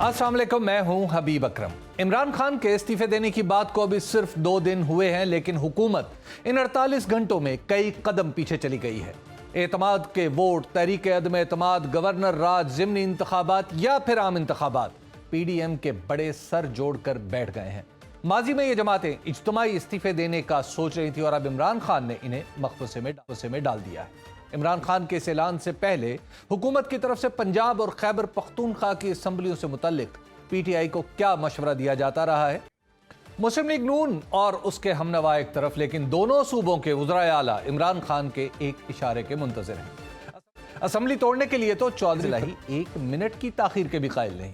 अस्सलाम वालेकुम, मैं हूं हबीब अकरम। इमरान खान के इस्तीफे देने की बात को अभी सिर्फ 2 दिन हुए हैं, लेकिन हुकूमत इन 48 घंटों में कई कदम पीछे चली गई है। एतमाद के वोट, तहरीक अदम एतमाद, गवर्नर राज, ज़िमनी इंतखाबात या फिर आम इंतखाबात, PDM के बड़े सर जोड़कर बैठ गए हैं। माजी में ये जमातें इज्तिमाई इस्तीफे देने का सोच रही थी और अब इमरान खान ने इन्हें मकबसे में डाल दिया है। इमरान खान के इस ऐलान से पहले हुकूमत की तरफ से पंजाब और खैबर पख्तूनख्वा की असम्बलियों से मुतल्लिक PTI को क्या मशवरा दिया जाता रहा है? मुस्लिम लीग नून और उसके हमनवा एक तरफ, लेकिन दोनों सूबों के वज़राए आला इमरान खान के एक इशारे के मुंतज़िर हैं। असम्बली तोड़ने के लिए तो चौधरी ही 1 मिनट की ताखीर के भी कायल नहीं।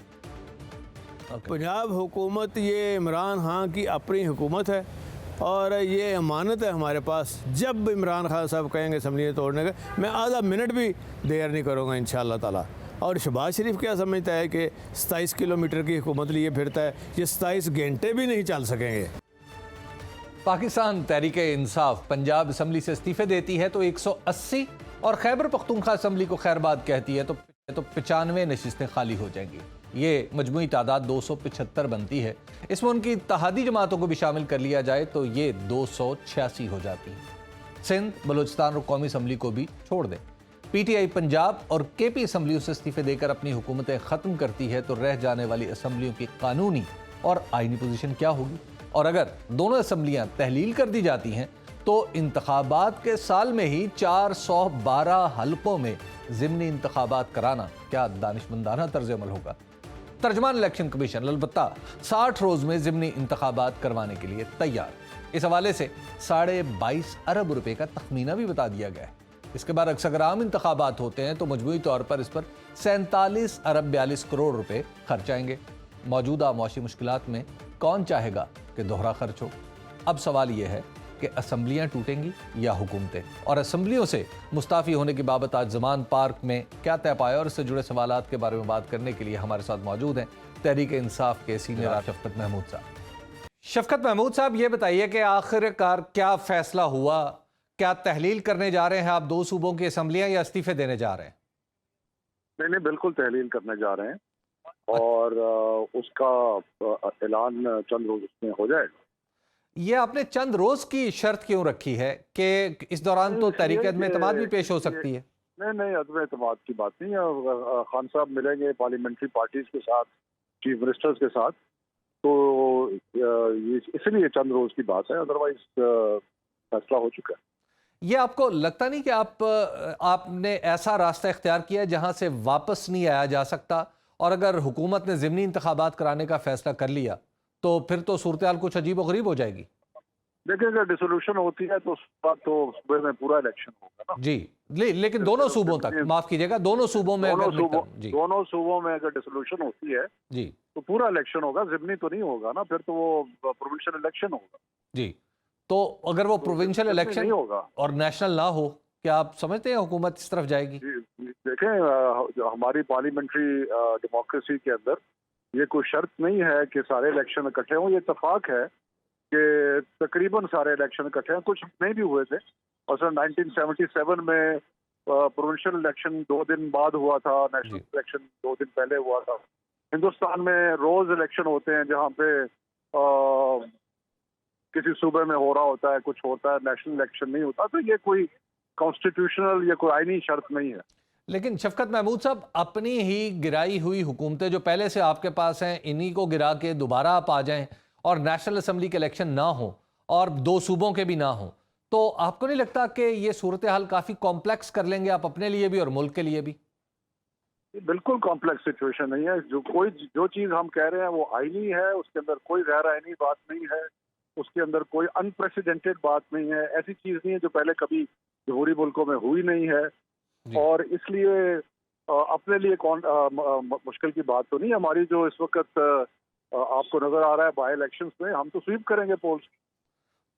पंजाब हुकूमत ये इमरान खान की अपनी हुकूमत है और ये अमानत है हमारे पास। जब इमरान खान साहब कहेंगे असम्बली तोड़ने का, मैं आधा मिनट भी देर नहीं करूँगा इंशाअल्लाह ताला। और शहबाज शरीफ क्या समझता है कि 27 किलोमीटर की हुकूमत लिए फिरता है, ये 27 घंटे भी नहीं चल सकेंगे। पाकिस्तान तहरीक इंसाफ पंजाब असम्बली से इस्तीफे देती है तो 180 और खैबर पख्तूनख्वा असम्बली को खैरबाद कहती है तो 95 नशिस्तें खाली हो जाएंगी। ये मजमूई तादाद 275 बनती है। इसमें उनकी इत्तेहादी जमातों को भी शामिल कर लिया जाए तो ये 286 हो जाती है। सिंध, बलूचिस्तान और कौमी असम्बली को भी छोड़ दें। PTI पंजाब और KP असम्बलियों से इस्तीफे देकर अपनी हुकूमतें ख़त्म करती है तो रह जाने वाली असम्बलियों की कानूनी और आइनी पोजीशन क्या होगी? और अगर दोनों असम्बलियाँ तहलील कर दी जाती हैं तो इंतखाबात के साल में ही 412 हलकों में ज़िमनी इंतखाबात कराना क्या दानिशमंदाना तर्ज अमल होगा? तर्जमान इलेक्शन कमीशन अलबत्ता 60 रोज में ज़िमनी इंतखाबात करवाने के लिए तैयार। इस हवाले से 22.5 अरब रुपए का तखमीना भी बता दिया गया है। इसके बाद अक्सर आम इंतखाबात होते हैं तो मजमूई तौर पर इस पर 47 अरब 42 करोड़ रुपए खर्च आएंगे। मौजूदा मौशी मुश्किलात में कौन चाहेगा कि दोहरा खर्च हो? अब सवाल यह है कि असम्बलियाँ टूटेंगी या हुकूमतें? और असम्बलियों से मुस्ताफ़ी होने की बाबत आज ज़मान पार्क में क्या तय पाया और इससे जुड़े सवालात के बारे में बात करने के लिए हमारे साथ मौजूद हैं तहरीक इंसाफ के सीनियर शफकत महमूद साहब। शफकत महमूद साहब, ये बताइए कि आखिरकार क्या फैसला हुआ? क्या तहलील करने जा रहे हैं आप 2 सूबों की असम्बलियाँ या इस्तीफे देने जा रहे हैं? नहीं, बिल्कुल तहलील करने जा रहे हैं और उसका ऐलान चंद रोज में हो जाएगा। ये आपने चंद रोज की शर्त क्यों रखी है कि इस दौरान तो तहरीक अदम एतमाद भी पेश हो सकती है? नहीं, अदम एतमाद की बात नहीं है। खान साहब मिलेंगे पार्लियामेंट्री पार्टीज के साथ, चीफ मिनिस्टर्स के साथ, तो इसलिए चंद रोज की बात है, अदरवाइज फैसला हो चुका है। ये आपको लगता नहीं कि आपने ऐसा रास्ता इख्तियार किया है जहां से वापस नहीं आया जा सकता? और अगर हुकूमत ने ज़िमनी इंतखाबात कराने का फैसला कर लिया तो फिर तो सूरत हाल कुछ अजीब और गरीब हो जाएगी। देखिए, अगर डिसोल्यूशन होती है तो उसके बाद तो सूबे में पूरा इलेक्शन होगा ना जी। लेकिन दोनों सूबों तक, माफ कीजिएगा, दोनों सूबों में दोनों सूबों में अगर डिसोल्यूशन होती है जी तो पूरा इलेक्शन होगा, ज़िमनी तो नहीं होगा ना, फिर तो वो प्रोविंशियल इलेक्शन होगा। जी। तो अगर वो प्रोविंशियल इलेक्शन नहीं होगा और नेशनल ना हो, क्या आप समझते हैं हुकूमत इस तरफ जाएगी? देखें, हमारी पार्लियामेंट्री डेमोक्रेसी के अंदर ये कोई शर्त नहीं है कि सारे इलेक्शन इकट्ठे हों। ये इत्तेफाक है कि तकरीबन सारे इलेक्शन इकट्ठे हैं, कुछ नहीं भी हुए थे। और 1977 में प्रोविंशियल इलेक्शन 2 दिन बाद हुआ था, नेशनल इलेक्शन 2 दिन पहले हुआ था। हिंदुस्तान में रोज इलेक्शन होते हैं जहाँ पे किसी सूबे में हो रहा होता है, कुछ होता है, नेशनल इलेक्शन नहीं होता। तो ये कोई कॉन्स्टिट्यूशनल या कोई आईनी शर्त नहीं है। लेकिन शफकत महमूद साहब, अपनी ही गिराई हुई हुकूमतें जो पहले से आपके पास हैं, इन्हीं को गिरा के दोबारा आप आ जाएं और नेशनल असम्बली के इलेक्शन ना हो और 2 सूबों के भी ना हो, तो आपको नहीं लगता कि ये सूरत हाल काफ़ी कॉम्प्लेक्स कर लेंगे आप अपने लिए भी और मुल्क के लिए भी? बिल्कुल कॉम्प्लेक्स सिचुएशन नहीं है। जो चीज़ हम कह रहे हैं वो आईनी है, उसके अंदर कोई गैर आईनी बात नहीं है, उसके अंदर कोई अनप्रेसिडेंटेड बात नहीं है। ऐसी चीज़ नहीं है जो पहले कभी जमहूरी मुल्कों में हुई नहीं है। और इसलिए अपने लिए मुश्किल की बात तो नहीं। हमारी जो इस वक्त आपको नजर आ रहा है बाई इलेक्शंस में, हम तो स्वीप करेंगे पोल्स।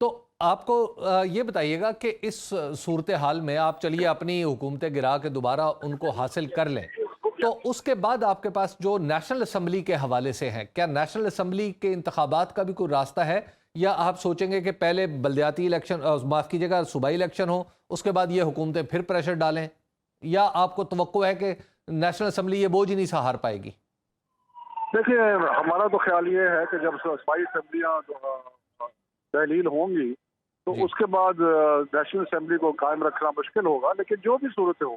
तो आपको ये बताइएगा कि इस सूरत हाल में आप चलिए अपनी हुकूमतें गिरा के दोबारा उनको हासिल कर लें, तो उसके बाद आपके पास जो नेशनल असम्बली के हवाले से हैं, क्या नेशनल असम्बली के इंतखाबात का भी कोई रास्ता है, या आप सोचेंगे कि पहले बल्दियाती इलेक्शन, माफ़ कीजिएगा, सूबाई इलेक्शन हो, उसके बाद ये हुकूमतें फिर प्रेशर डालें, या आपको तवक्को है कि नेशनल असम्बली ये बोझ ही नहीं सहार पाएगी? देखिए, हमारा तो ख्याल ये है कि जब 22 असेंबलियाँ तहलील होंगी तो जी। उसके बाद नेशनल असेंबली को कायम रखना मुश्किल होगा, लेकिन जो भी सूरत हो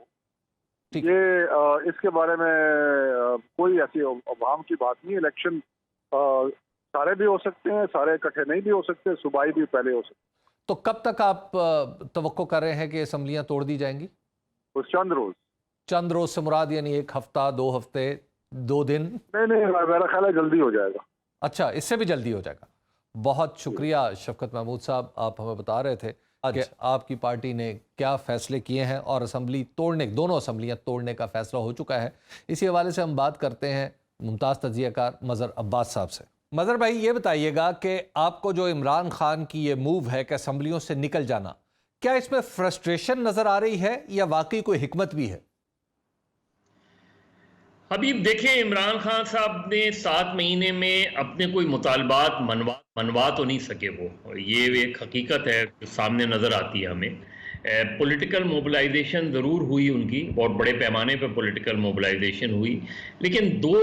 ठीक। ये इसके बारे में कोई ऐसी अवाम की बात नहीं। इलेक्शन सारे भी हो सकते हैं, सारे इकट्ठे नहीं भी हो सकते, सूबाई भी पहले हो सकते तो कब तक आप तवक्को कर रहे हैं कि असम्बलियां तोड़ दी जाएंगी? हैं। उस चंद रोज चंद रोज से मुराद यानी 1 हफ्ता, 2 हफ्ते, 2 दिन? नहीं, मेरा ख्याल है जल्दी हो जाएगा। अच्छा, इससे भी जल्दी हो जाएगा। बहुत शुक्रिया शफकत महमूद साहब, आप हमें बता रहे थे कि आपकी पार्टी ने क्या फैसले किए हैं और असम्बली तोड़ने, दोनों असम्बलियां तोड़ने का फैसला हो चुका है। इसी हवाले से हम बात करते हैं मुमताज़ तजियाकार मज़हर अब्बास साहब से। मज़हर भाई, ये बताइएगा कि आपको जो इमरान खान की ये मूव है कि असम्बलियों से निकल जाना, क्या इसमें फ्रस्ट्रेशन नज़र आ रही है या वाकई कोई हिकमत भी है? हबीब, देखिए, इमरान खान साहब ने 7 महीने में अपने कोई मुतालबात मनवा तो नहीं सके। वो ये एक हकीकत है जो सामने नज़र आती है हमें। पॉलिटिकल मोबिलाइजेशन ज़रूर हुई उनकी, बहुत बड़े पैमाने पर पॉलिटिकल मोबिलाइजेशन हुई, लेकिन दो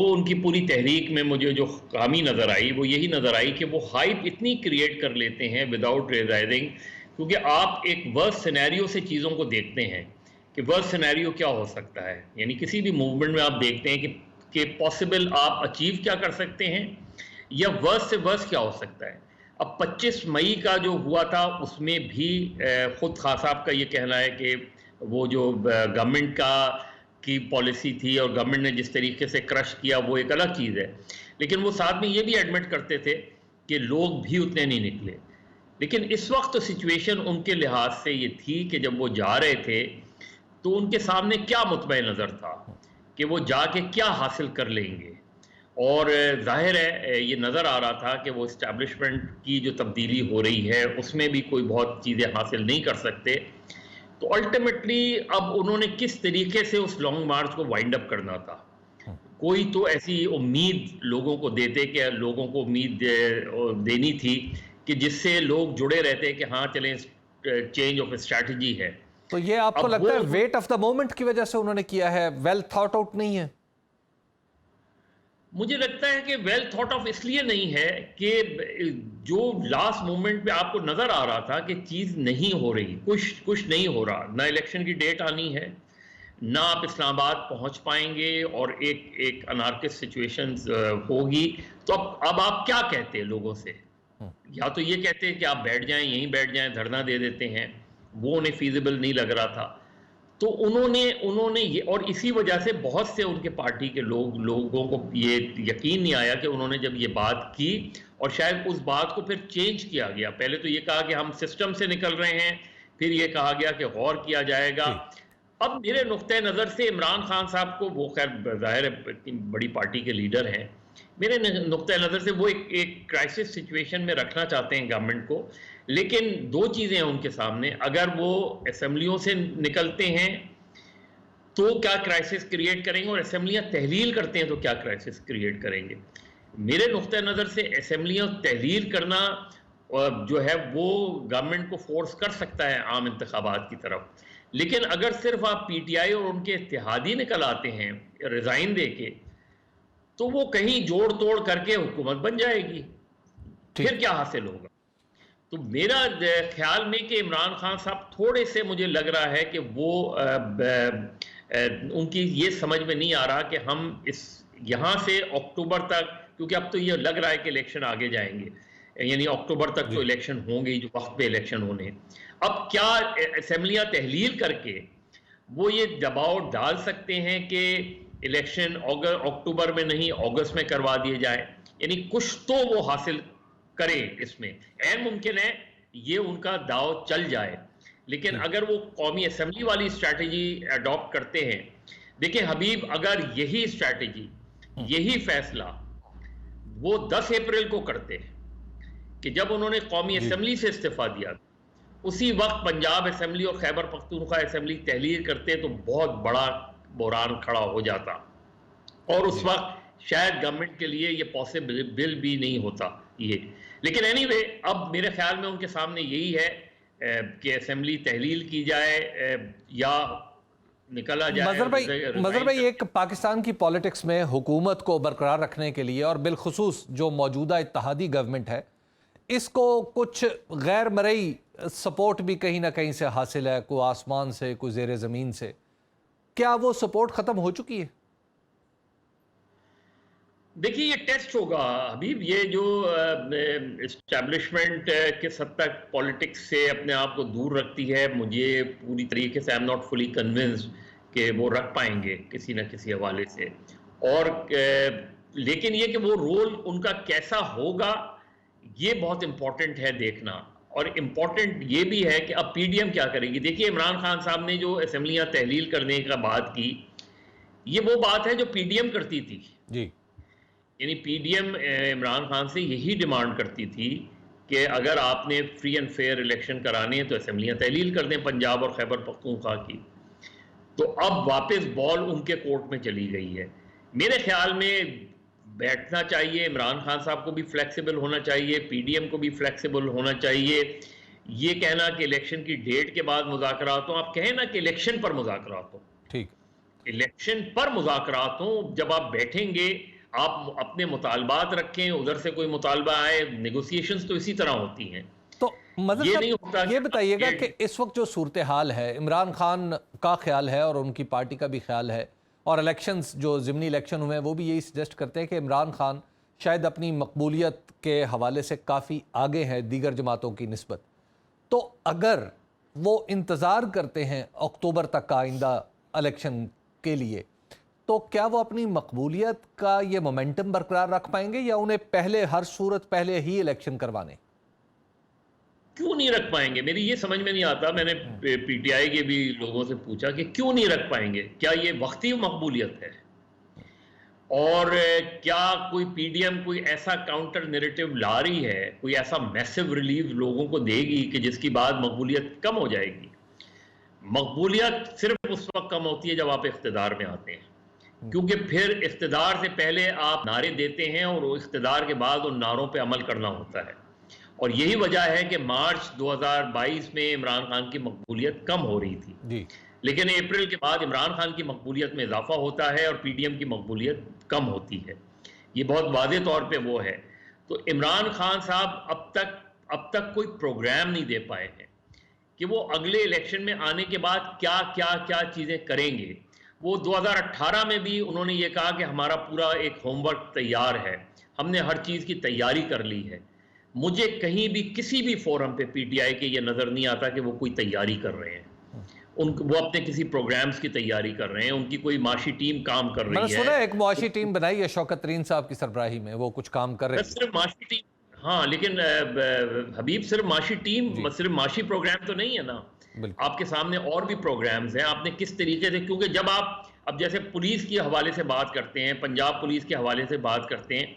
उनकी पूरी तहरीक में मुझे जो खामी नज़र आई वो यही नज़र आई कि वो हाइप इतनी क्रिएट कर लेते हैं विदाउट रियलाइजिंग, क्योंकि आप एक वर्स्ट सिनेरियो से चीज़ों को देखते हैं कि वर्स्ट सिनेरियो क्या हो सकता है। यानी किसी भी मूवमेंट में आप देखते हैं कि पॉसिबल आप अचीव क्या कर सकते हैं या वर्स्ट से वर्स्ट क्या हो सकता है। अब 25 मई का जो हुआ था उसमें भी खुद खान साहब का ये कहना है कि वो जो गवर्नमेंट की पॉलिसी थी और गवर्नमेंट ने जिस तरीके से क्रश किया वो एक अलग चीज़ है, लेकिन वो साथ में ये भी एडमिट करते थे कि लोग भी उतने नहीं निकले। लेकिन इस वक्त तो सिचुएशन उनके लिहाज से ये थी कि जब वो जा रहे थे तो उनके सामने क्या मुतमईन नज़र था कि वो जाके क्या हासिल कर लेंगे, और जाहिर है ये नज़र आ रहा था कि वो इस्टेब्लिशमेंट की जो तब्दीली हो रही है उसमें भी कोई बहुत चीज़ें हासिल नहीं कर सकते। तो अल्टीमेटली अब उन्होंने किस तरीके से उस लॉन्ग मार्च को वाइंड अप करना था। कोई तो ऐसी उम्मीद लोगों को देते कि लोगों को उम्मीद देनी थी कि जिससे लोग जुड़े रहते कि हाँ चलें, चेंज ऑफ स्ट्रैटेजी है। तो ये आपको लगता है वेट ऑफ द मोमेंट की वजह से उन्होंने किया है, वेल थॉट आउट नहीं है? मुझे लगता है कि वेल थॉट ऑफ इसलिए नहीं है कि जो लास्ट मोमेंट पे आपको नजर आ रहा था कि चीज नहीं हो रही, कुछ नहीं हो रहा, ना इलेक्शन की डेट आनी है, ना आप इस्लामाबाद पहुंच पाएंगे और एक अनार्किस्ट सिचुएशन होगी। तो अब आप क्या कहते हैं लोगों से? या तो ये कहते हैं कि आप बैठ जाएं, यहीं बैठ जाएं, धरना दे देते हैं, वो उन्हें फीजिबल नहीं लग रहा था। तो उन्होंने ये, और इसी वजह से बहुत से उनके पार्टी के लोगों को ये यकीन नहीं आया कि उन्होंने जब ये बात की, और शायद उस बात को फिर चेंज किया गया। पहले तो ये कहा कि हम सिस्टम से निकल रहे हैं, फिर ये कहा गया कि गौर किया जाएगा। अब मेरे नुक्ते नज़र से इमरान खान साहब को, वो खैर जाहिर है बड़ी पार्टी के लीडर हैं, मेरे नुक्ते नज़र से वो एक क्राइसिस सिचुएशन में रखना चाहते हैं गवर्नमेंट को। लेकिन दो चीज़ें हैं उनके सामने, अगर वो असेंबलियों से निकलते हैं तो क्या क्राइसिस क्रिएट करेंगे, और असेंबलियां तहलील करते हैं तो क्या क्राइसिस क्रिएट करेंगे। मेरे नुक्ते नज़र से असेंबलियां तहलील करना जो है वो गवर्नमेंट को फोर्स कर सकता है आम इंतखाबात की तरफ, लेकिन अगर सिर्फ आप पीटीआई और उनके इत्तेहादी निकल आते हैं रिजाइन दे के, तो वो कहीं जोड़ तोड़ करके हुकूमत बन जाएगी, फिर क्या हासिल होगा। तो मेरा ख्याल में कि इमरान खान साहब थोड़े से, मुझे लग रहा है कि वो उनकी ये समझ में नहीं आ रहा कि हम यहाँ से अक्टूबर तक, क्योंकि अब तो ये लग रहा है कि इलेक्शन आगे जाएंगे, यानी अक्टूबर तक तो इलेक्शन होंगे, जो वक्त पे इलेक्शन होने, अब क्या असेंबलियां तहलील करके वो ये दबाव डाल सकते हैं कि इलेक्शन अक्टूबर में नहीं अगस्त में करवा दिए जाए, यानी कुछ तो वो हासिल करें। इसमें ऐन मुमकिन है ये उनका दाव चल जाए, लेकिन अगर वो कौमी असेंबली वाली स्ट्रैटेजी अडॉप्ट करते हैं, देखिए हबीब, अगर यही स्ट्रैटेजी, यही फैसला वो 10 अप्रैल को करते हैं कि जब उन्होंने कौमी असेंबली से इस्तीफा दिया, उसी वक्त पंजाब असेंबली और खैबर पख्तूनख्वा असेंबली तहलील करते तो बहुत बड़ा बहरान खड़ा हो जाता, और उस वक्त शायद गवर्नमेंट के लिए ये पॉसिबल भी नहीं होता ये। लेकिन एनीवे, अब मेरे ख्याल में उनके सामने यही है कि असेंबली तहलील की जाए या निकला जाए। मजहर भाई, एक पाकिस्तान की पॉलिटिक्स में हुकूमत को बरकरार रखने के लिए और बिलखुसूस जो मौजूदा इत्तेहादी गवर्नमेंट है, इसको कुछ गैर मरई सपोर्ट भी कहीं ना कहीं से हासिल है, कोई आसमान से, कोई ज़ेर ज़मीन से। क्या वो सपोर्ट ख़त्म हो चुकी है? देखिए, ये टेस्ट होगा हबीब, ये जो इस्टेब्लिशमेंट किस हद तक पॉलिटिक्स से अपने आप को दूर रखती है, मुझे पूरी तरीके से I am not fully convinced कि वो रख पाएंगे किसी न किसी हवाले से। और लेकिन ये कि वो रोल उनका कैसा होगा, ये बहुत इम्पोर्टेंट है देखना। और इम्पोर्टेंट ये भी है कि अब पीडीएम क्या करेगी। देखिए, इमरान खान साहब ने जो असेंबलियाँ तहलील करने का बात की, ये वो बात है जो पीडीएम करती थी जी। यानी पीडीएम इमरान खान से यही डिमांड करती थी कि अगर आपने फ्री एंड फेयर इलेक्शन कराने हैं तो असेंबलियां तहलील कर दें पंजाब और खैबर पख्तूनख्वा की। तो अब वापस बॉल उनके कोर्ट में चली गई है। मेरे ख्याल में बैठना चाहिए, इमरान खान साहब को भी फ्लेक्सिबल होना चाहिए, पीडीएम को भी फ्लेक्सिबल होना चाहिए। ये कहना कि इलेक्शन की डेट के बाद मुज़ाकरात हो, आप कहें ना कि इलेक्शन पर मुज़ाकरात हो, ठीक, इलेक्शन पर मुज़ाकरात हो। जब आप बैठेंगे, आप अपने मुतालबात रखें, उधर से कोई मुतालबा आए, नेगोशिएशंस तो इसी तरह होती हैं। तो मतलब ये बताइएगा कि इस वक्त जो सूरत हाल है, इमरान खान का ख्याल है और उनकी पार्टी का भी ख्याल है, और इलेक्शंस जो ज़िमनी इलेक्शन हुए हैं वो भी यही सजेस्ट करते हैं कि इमरान खान शायद अपनी मकबूलियत के हवाले से काफ़ी आगे हैं दीगर जमातों की निस्बत। तो अगर वो इंतज़ार करते हैं अक्टूबर तक का आइंदा इलेक्शन के लिए, तो क्या वो अपनी मकबूलियत का ये मोमेंटम बरकरार रख पाएंगे, या उन्हें पहले हर सूरत पहले ही इलेक्शन करवाने? क्यों नहीं रख पाएंगे, मेरी ये समझ में नहीं आता। मैंने पीटीआई के भी लोगों से पूछा कि क्यों नहीं रख पाएंगे, क्या ये वक्ती मकबूलियत है, और क्या कोई पीडीएम कोई ऐसा काउंटर नैरेटिव ला रही है, कोई ऐसा मैसिव रिलीफ लोगों को देगी कि जिसकी बाद मकबूलियत कम हो जाएगी। मकबूलियत सिर्फ उस वक्त कम होती है जब आप इख्तिदार में आते हैं, क्योंकि फिर इख्तिदार से पहले आप नारे देते हैं और इख्तिदार के बाद उन नारों पे अमल करना होता है। और यही वजह है कि मार्च 2022 में इमरान खान की मकबूलियत कम हो रही थी जी। लेकिन अप्रैल के बाद इमरान खान की मकबूलियत में इजाफा होता है और पीडीएम की मकबूलियत कम होती है। ये बहुत वाज़े तौर पे वो है। तो इमरान खान साहब अब तक कोई प्रोग्राम नहीं दे पाए हैं कि वो अगले इलेक्शन में आने के बाद क्या चीज़ें करेंगे। वो 2018 में भी उन्होंने ये कहा कि हमारा पूरा एक होमवर्क तैयार है, हमने हर चीज़ की तैयारी कर ली है। मुझे कहीं भी किसी भी फोरम पे पीटीआई के ये नज़र नहीं आता कि वो कोई तैयारी कर रहे हैं। वो अपने किसी प्रोग्राम्स की तैयारी कर रहे हैं, उनकी कोई माशी टीम काम कर रही है। मैंने सुना एक माशी टीम बनाई है शौकत तरीन साहब की सरबराही में, वो कुछ काम कर रहे हैं। सिर्फ माशी टीम, हाँ, लेकिन हबीब सिर्फ माशी टीम, सिर्फ माशी प्रोग्राम तो नहीं है ना, आपके सामने और भी प्रोग्राम्स हैं। आपने किस तरीके से, क्योंकि जब आप अब जैसे पुलिस के हवाले से बात करते हैं, पंजाब पुलिस के हवाले से बात करते हैं,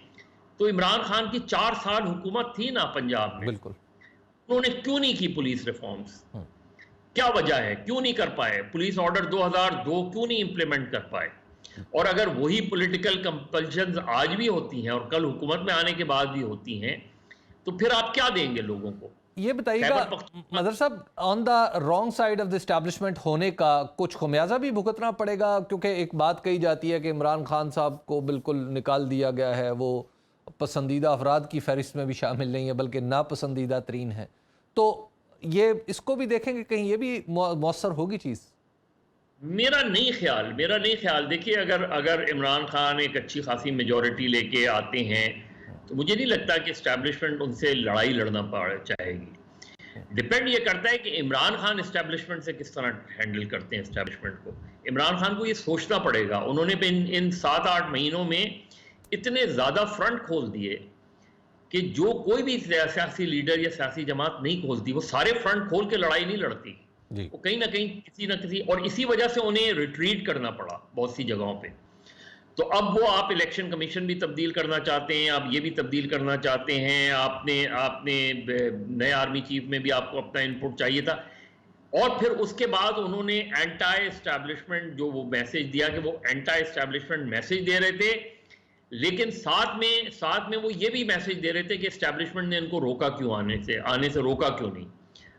तो इमरान खान की 4 साल हुकूमत थी ना पंजाब में, बिल्कुल, उन्होंने क्यों नहीं की पुलिस रिफॉर्म्स? क्या वजह है, क्यों नहीं कर पाए? पुलिस ऑर्डर 2002 क्यों नहीं इंप्लीमेंट कर पाए? और अगर वही पॉलिटिकल कंपल्शंस आज भी होती हैं और कल हुकूमत में आने के बाद भी होती हैं, तो फिर आप क्या देंगे लोगों को? ये बताइएगा मदर साहब, on the wrong side of the establishment होने का कुछ खमियाजा भी भुगतना पड़ेगा, क्योंकि एक बात कही जाती है कि इमरान खान साहब को बिल्कुल निकाल दिया गया है, वो पसंदीदा अफराद की फहरिस्त में भी शामिल नहीं है बल्कि नापसंदीदा तरीन है। तो ये इसको भी देखेंगे, कहीं ये भी मौसर होगी चीज़? मेरा नहीं ख्याल। देखिए, अगर इमरान खान एक अच्छी खासी मेजॉरिटी लेके आते हैं तो मुझे नहीं लगता कि एस्टैब्लिशमेंट उनसे लड़ाई लड़ना चाहेगी। डिपेंड ये करता है कि इमरान खान एस्टैब्लिशमेंट से किस तरह हैंडल करते हैं एस्टैब्लिशमेंट को। इमरान खान को ये सोचना पड़ेगा। उन्होंने भी इन 7-8 महीनों में इतने ज़्यादा फ्रंट खोल दिए कि जो कोई भी सियासी लीडर या सियासी जमात नहीं खोलती, वो सारे फ्रंट खोल के लड़ाई नहीं लड़ती। वो कहीं ना कहीं किसी ना किसी, और इसी वजह से उन्हें रिट्रीट करना पड़ा बहुत सी जगहों पे। तो अब वो आप इलेक्शन कमीशन भी तब्दील करना चाहते हैं, आप ये भी तब्दील करना चाहते हैं, आपने नए आर्मी चीफ में भी आपको अपना इनपुट चाहिए था। और फिर उसके बाद उन्होंने एंटी एस्टैब्लिशमेंट जो वो मैसेज दिया कि वो एंटी एस्टैब्लिशमेंट मैसेज दे रहे थे, लेकिन साथ में वो ये भी मैसेज दे रहे थे कि एस्टैब्लिशमेंट ने इनको रोका क्यों, आने से रोका क्यों नहीं।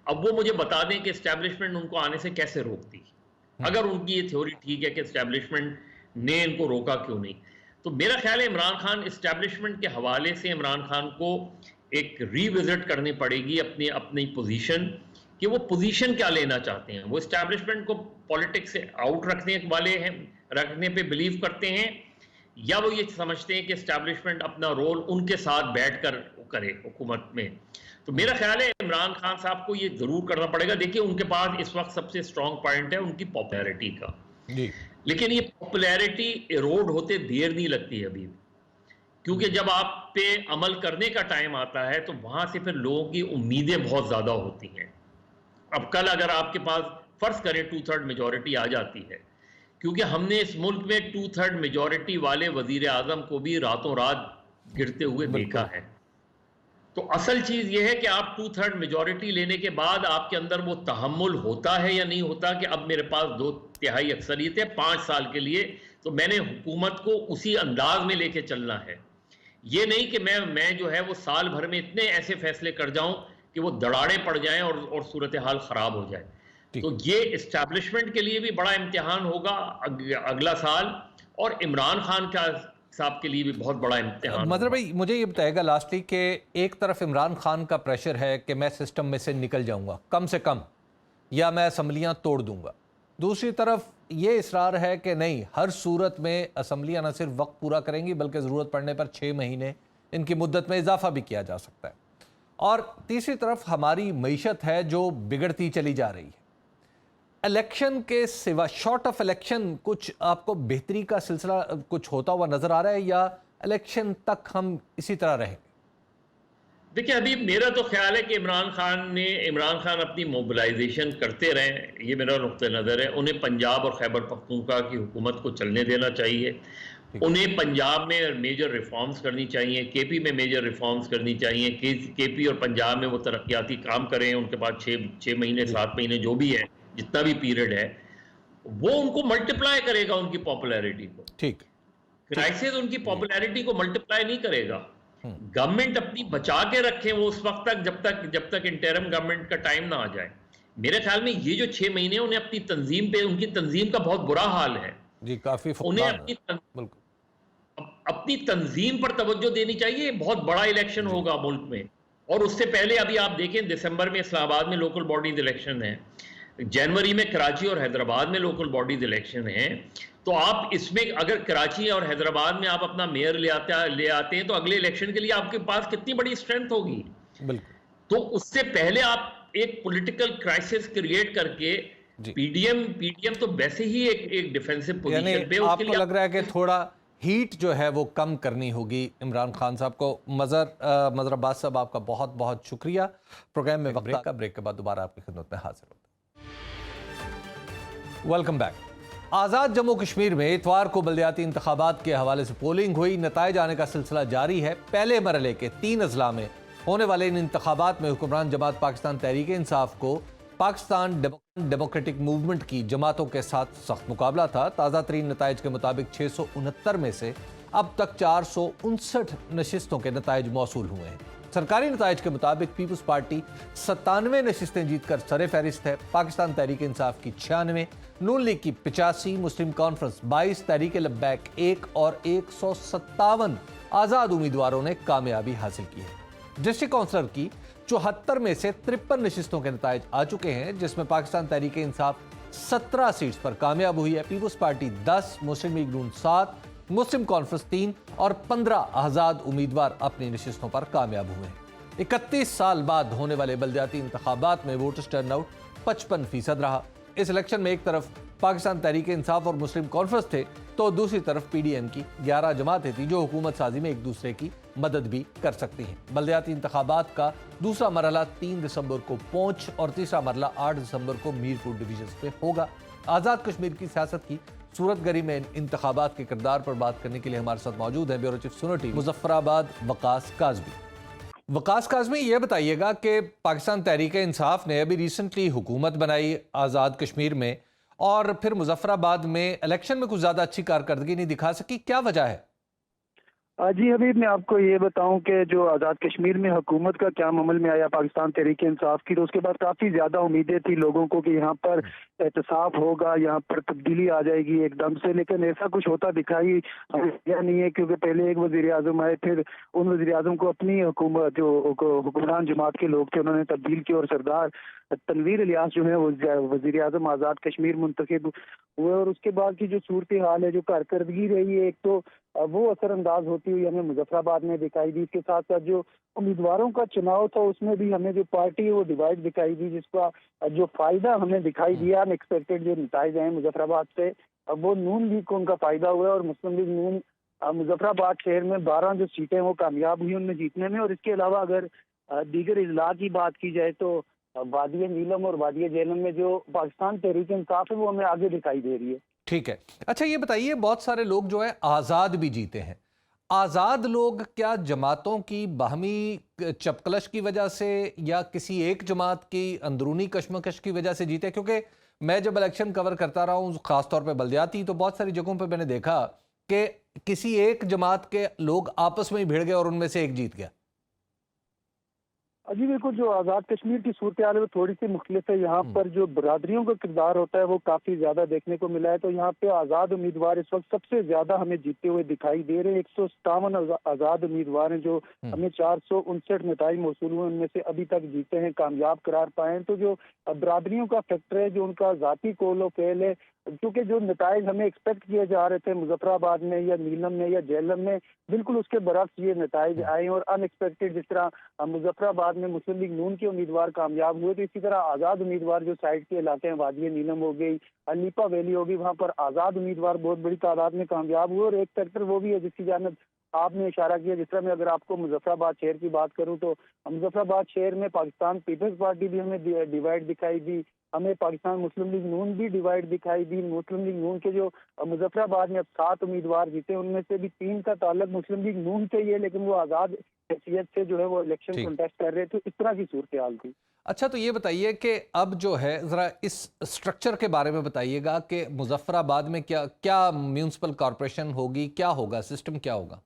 अब वो मुझे बता दें कि एस्टैब्लिशमेंट उनको आने से कैसे रोकती। अगर उनकी ये थ्योरी ठीक है कि एस्टेब्लिशमेंट ने इनको रोका क्यों नहीं, तो मेरा ख्याल है इमरान खान एस्टेब्लिशमेंट के हवाले से इमरान खान को एक रीविजिट करनी पड़ेगी अपनी अपनी पोजीशन, कि वो पोजीशन क्या लेना चाहते हैं। वो एस्टेब्लिशमेंट को पॉलिटिक्स से आउट रखने वाले हैं, रखने पे बिलीव करते हैं, या वो ये समझते हैं कि एस्टेब्लिशमेंट अपना रोल उनके साथ बैठकर करे हुकूमत में। तो मेरा ख्याल है इमरान खान साहब को ये जरूर करना पड़ेगा। देखिए उनके पास इस वक्त सबसे स्ट्रॉन्ग पॉइंट है उनकी पॉपुलैरिटी का जी। लेकिन ये पॉपुलैरिटी इरोड होते देर नहीं लगती है अभी, क्योंकि जब आप पे अमल करने का टाइम आता है तो वहां से फिर लोगों की उम्मीदें बहुत ज्यादा होती हैं। अब कल अगर आपके पास फर्ज करें 2/3 मेजॉरिटी आ जाती है, क्योंकि हमने इस मुल्क में 2/3 मेजॉरिटी वाले वजीर आजम को भी रातों रात गिरते हुए देखा है। तो असल चीज यह है कि आप 2/3 मेजॉरिटी लेने के बाद आपके अंदर वो तहम्मुल होता है या नहीं होता कि अब मेरे पास 2/3 अक्सरियत है 5 साल के लिए, तो मैंने हुकूमत को उसी अंदाज में लेके चलना है। ये नहीं कि मैं जो है वो साल भर में इतने ऐसे फैसले कर जाऊं कि वो दड़ाड़े पड़ जाएं और सूरत हाल खराब हो जाए। तो ये एस्टैब्लिशमेंट के लिए भी बड़ा इम्तिहान होगा अगला साल, और इमरान खान का साहब के लिए भी बहुत बड़ा इम्तिहान। मजहर भाई मुझे ये बताएगा लास्टली कि एक तरफ इमरान खान का प्रेशर है कि मैं सिस्टम में से निकल जाऊंगा कम से कम, या मैं असम्बलियां तोड़ दूंगा, दूसरी तरफ ये इसरार है कि नहीं, हर सूरत में असम्बलियां न सिर्फ वक्त पूरा करेंगी बल्कि ज़रूरत पड़ने पर 6 महीने इनकी मुद्दत में इजाफा भी किया जा सकता है, और तीसरी तरफ हमारी मईशत है जो बिगड़ती चली जा रही है। इलेक्शन के सिवा शॉर्ट ऑफ इलेक्शन कुछ आपको बेहतरी का सिलसिला कुछ होता हुआ नजर आ रहा है, या इलेक्शन तक हम इसी तरह रहेंगे? देखिए अभी मेरा तो ख्याल है कि इमरान खान अपनी मोबिलाइजेशन करते रहें, ये मेरा नुक्ता नज़र है। उन्हें पंजाब और खैबर पख्तूनख्वा की हुकूमत को चलने देना चाहिए, उन्हें पंजाब में मेजर रिफॉर्म्स करनी चाहिए, केपी में मेजर रिफॉर्म्स करनी चाहिए, केपी और पंजाब में वो तरक्याती काम करें। उनके पास 6 महीने 7 महीने जो भी है, जितना भी पीरियड है, वो उनको मल्टीप्लाई करेगा उनकी पॉपुलैरिटी को। ठीक, क्राइसिस उनकी पॉपुलैरिटी को मल्टीप्लाई नहीं करेगा। गवर्नमेंट अपनी बचा के रखें वो उस वक्त तक जब तक इंटरिम गवर्नमेंट का टाइम ना आ जाए। मेरे ख्याल में ये जो 6 महीने उन्हें अपनी तंजीम पे, उनकी तंजीम का बहुत बुरा हाल है जी, काफी उन्हें अपनी तंजीम पर तवज्जो देनी चाहिए। बहुत बड़ा इलेक्शन होगा मुल्क में, और उससे पहले अभी आप देखें दिसंबर में इस्लामाबाद में लोकल बॉडीज इलेक्शन है, जनवरी में कराची और हैदराबाद में लोकल बॉडीज इलेक्शन है। तो आप इसमें अगर कराची और हैदराबाद में आप अपना मेयर ले आते हैं तो अगले इलेक्शन के लिए आपके पास कितनी बड़ी स्ट्रेंथ होगी। तो उससे पहले आप एक पॉलिटिकल क्राइसिस क्रिएट करके, पीडीएम तो वैसे ही एक डिफेंसिव पोजीशन पे, आपको लग रहा है कि थोड़ा हीट जो है वो कम करनी होगी इमरान खान साहब को। मजहर अब्बास साहब आपका बहुत बहुत शुक्रिया। प्रोग्राम में ब्रेक के बाद दोबारा आपकी खिदमत में हाजिर होता। Welcome back. आज़ाद जम्मू कश्मीर में इतवार को बल्दियाती इंतखाबात के हवाले से पोलिंग हुई, नताइज आने का सिलसिला जारी है। पहले मरहले के 3 अजला में होने वाले इन इंतखाबात में हुक्मरान जमात पाकिस्तान तहरीक इंसाफ को पाकिस्तान डेमोक्रेटिक मूवमेंट की जमातों के साथ सख्त मुकाबला था। ताज़ा तरीन नताइज के मुताबिक 669 में से अब तक 459 नशिस्तों के नताइज मौसूल हुए हैं। सरकारी नताइज के मुताबिक पीपल्स पार्टी 97 नशिस्तें जीतकर सरे फहरिस्त है। पाकिस्तान तहरीक इंसाफ की 96, नून लीग की 85, मुस्लिम कॉन्फ्रेंस 22, तहरीक लब्बैक 1 और 157 आज़ाद उम्मीदवारों ने कामयाबी हासिल की है। डिस्ट्रिक्ट काउंसलर की 74 में से 53 नशिस्तों के नताइज आ चुके हैं, जिसमें पाकिस्तान तहरीक इंसाफ 17 सीट्स पर कामयाब हुई है। पीपल्स पार्टी 10, मुस्लिम लीग नून 7, मुस्लिम कॉन्फ्रेंस 3 और 15 आज़ाद उम्मीदवार अपनी नशिस्तों पर कामयाब हुए हैं। 31 साल बाद होने वाले बल्दियाती इंतखाबात में वोटर्स टर्नआउट 55% रहा। इस इलेक्शन में एक तरफ पाकिस्तान तहरीक इंसाफ और मुस्लिम कॉन्फ्रेंस थे, तो दूसरी तरफ पीडीएम की 11 जमातें थी जो हुकूमत साजी में एक दूसरे की मदद भी कर सकती हैं। बल्दियाती इंतखाबात का दूसरा मरहला 3 दिसंबर को पहुंच और तीसरा मरहला 8 दिसंबर को मीरपुर डिवीजन में होगा। आज़ाद कश्मीर की सियासत की सूरत गरी में इंतखाबात के किरदार पर बात करने के लिए हमारे साथ मौजूद है ब्यूरो चीफ सुनो टीवी मुजफ्फराबाद वकास काज़मी। वकास काज़मी, ये बताइएगा कि पाकिस्तान तहरीक इंसाफ ने अभी रिसेंटली हुकूमत बनाई आज़ाद कश्मीर में, और फिर मुजफ्फराबाद में इलेक्शन में कुछ ज़्यादा अच्छी कारकर्दगी नहीं दिखा सकी, क्या वजह है? जी हबीब, मैं आपको ये बताऊं कि जो आज़ाद कश्मीर में हुकूमत का क्या अमल में आया पाकिस्तान तहरीक इंसाफ की, तो उसके बाद काफ़ी ज़्यादा उम्मीदें थी लोगों को कि यहाँ पर एहतसाब होगा, यहाँ पर तब्दीली आ जाएगी एकदम से, लेकिन ऐसा कुछ होता दिखाई दिया नहीं है। क्योंकि पहले एक वज़ीर आज़म आए, फिर उन वज़ीर आज़म को अपनी हुकूमत जो हुक्मरान जमात के लोग थे उन्होंने तब्दील किया और सरदार तनवीर इलियास जो है वो वज़ीर आज़म आज़ाद कश्मीर मुंतखब हुए। और उसके बाद की जो सूरत हाल है, जो कारकर्दगी रही है, एक तो वो असरअंदाज होती हुई हमें मुजफ्फराबाद में दिखाई दी। इसके साथ साथ जो उम्मीदवारों का चुनाव था उसमें भी हमें जो पार्टी है वो डिवाइड दिखाई दी, जिसका जो फायदा हमें दिखाई दिया, अनएक्सपेक्टेड जो नतीजे हैं मुजफ्फराबाद से, अब वो नून लीग को उनका फायदा हुआ और मुस्लिम लीग नून मुजफ्फराबाद शहर में 12 जो सीटें वो कामयाब हुई उनमें जीतने में। और इसके अलावा अगर दीगर अजला की बात की जाए तो वादिय नीलम और वादिय जेहलम में जो पाकिस्तान तहरीक इंसाफ है वो हमें आगे दिखाई दे रही है। ठीक है। अच्छा ये बताइए, बहुत सारे लोग जो है आज़ाद भी जीते हैं। आज़ाद लोग क्या जमातों की बाहमी चपकलश की वजह से या किसी एक जमात की अंदरूनी कशमकश की वजह से जीते? क्योंकि मैं जब इलेक्शन कवर करता रहा हूँ, ख़ासतौर पे बल्दियाती, तो बहुत सारी जगहों पे मैंने देखा कि किसी एक जमात के लोग आपस में ही भिड़ गए और उनमें से एक जीत गया। जी बिल्कुल, जो आज़ाद कश्मीर की सूरत हाल है वो थोड़ी सी मुख्तलिफ है। यहाँ पर जो बरादरियों का किरदार होता है वो काफ़ी ज़्यादा देखने को मिला है। तो यहाँ पे आज़ाद उम्मीदवार इस वक्त सबसे ज़्यादा हमें जीतते हुए दिखाई दे रहे हैं। 157 आज़ाद उम्मीदवार हैं जो हमें 459 नताइज मौसूल हुए, उनमें से अभी तक जीते हैं, कामयाब करार पाए हैं। तो जो बरादरियों का फैक्टर है, जो उनका ज़ाती कौल फेल है, क्योंकि जो नताइज हमें एक्सपेक्ट किए जा रहे थे मुजफ्फराबाद में या नीलम में या जेहलम में, बिल्कुल उसके बरक्स ये नताइज आए और अनएक्सपेक्टेड, जिस तरह मुजफ्फराबाद में मुस्लिम लीग नून के उम्मीदवार कामयाब हुए, तो इसी तरह आज़ाद उम्मीदवार जो साइड के इलाके हैं, वादिय नीलम हो गई, अलीपा वैली होगी, वहाँ पर आज़ाद उम्मीदवार बहुत बड़ी तादाद में कामयाब हुए। और एक फैक्टर वो भी है जिसकी जानिब आपने इशारा किया, जिस तरह मैं अगर आपको मुजफ्फराबाद शहर की बात करूं तो मुजफ्फराबाद शहर में पाकिस्तान पीपल्स पार्टी भी हमें डिवाइड दिखाई दी, हमें पाकिस्तान मुस्लिम लीग नून भी डिवाइड दिखाई दी। मुस्लिम लीग नून के जो मुजफ्फराबाद में अब 7 उम्मीदवार जीते, उनमें से भी 3 का ताल्लुक मुस्लिम लीग नून से ही है, लेकिन वो आज़ाद हैसियत से जो है वो इलेक्शन कंटेस्ट कर रहे थे। इस तरह की सूरत हाल थी। अच्छा तो ये बताइए कि अब जो है, ज़रा इस स्ट्रक्चर के बारे में बताइएगा कि मुजफ्फराबाद में क्या क्या म्यूनसिपल कॉरपोरेशन होगी, क्या होगा, सिस्टम क्या होगा?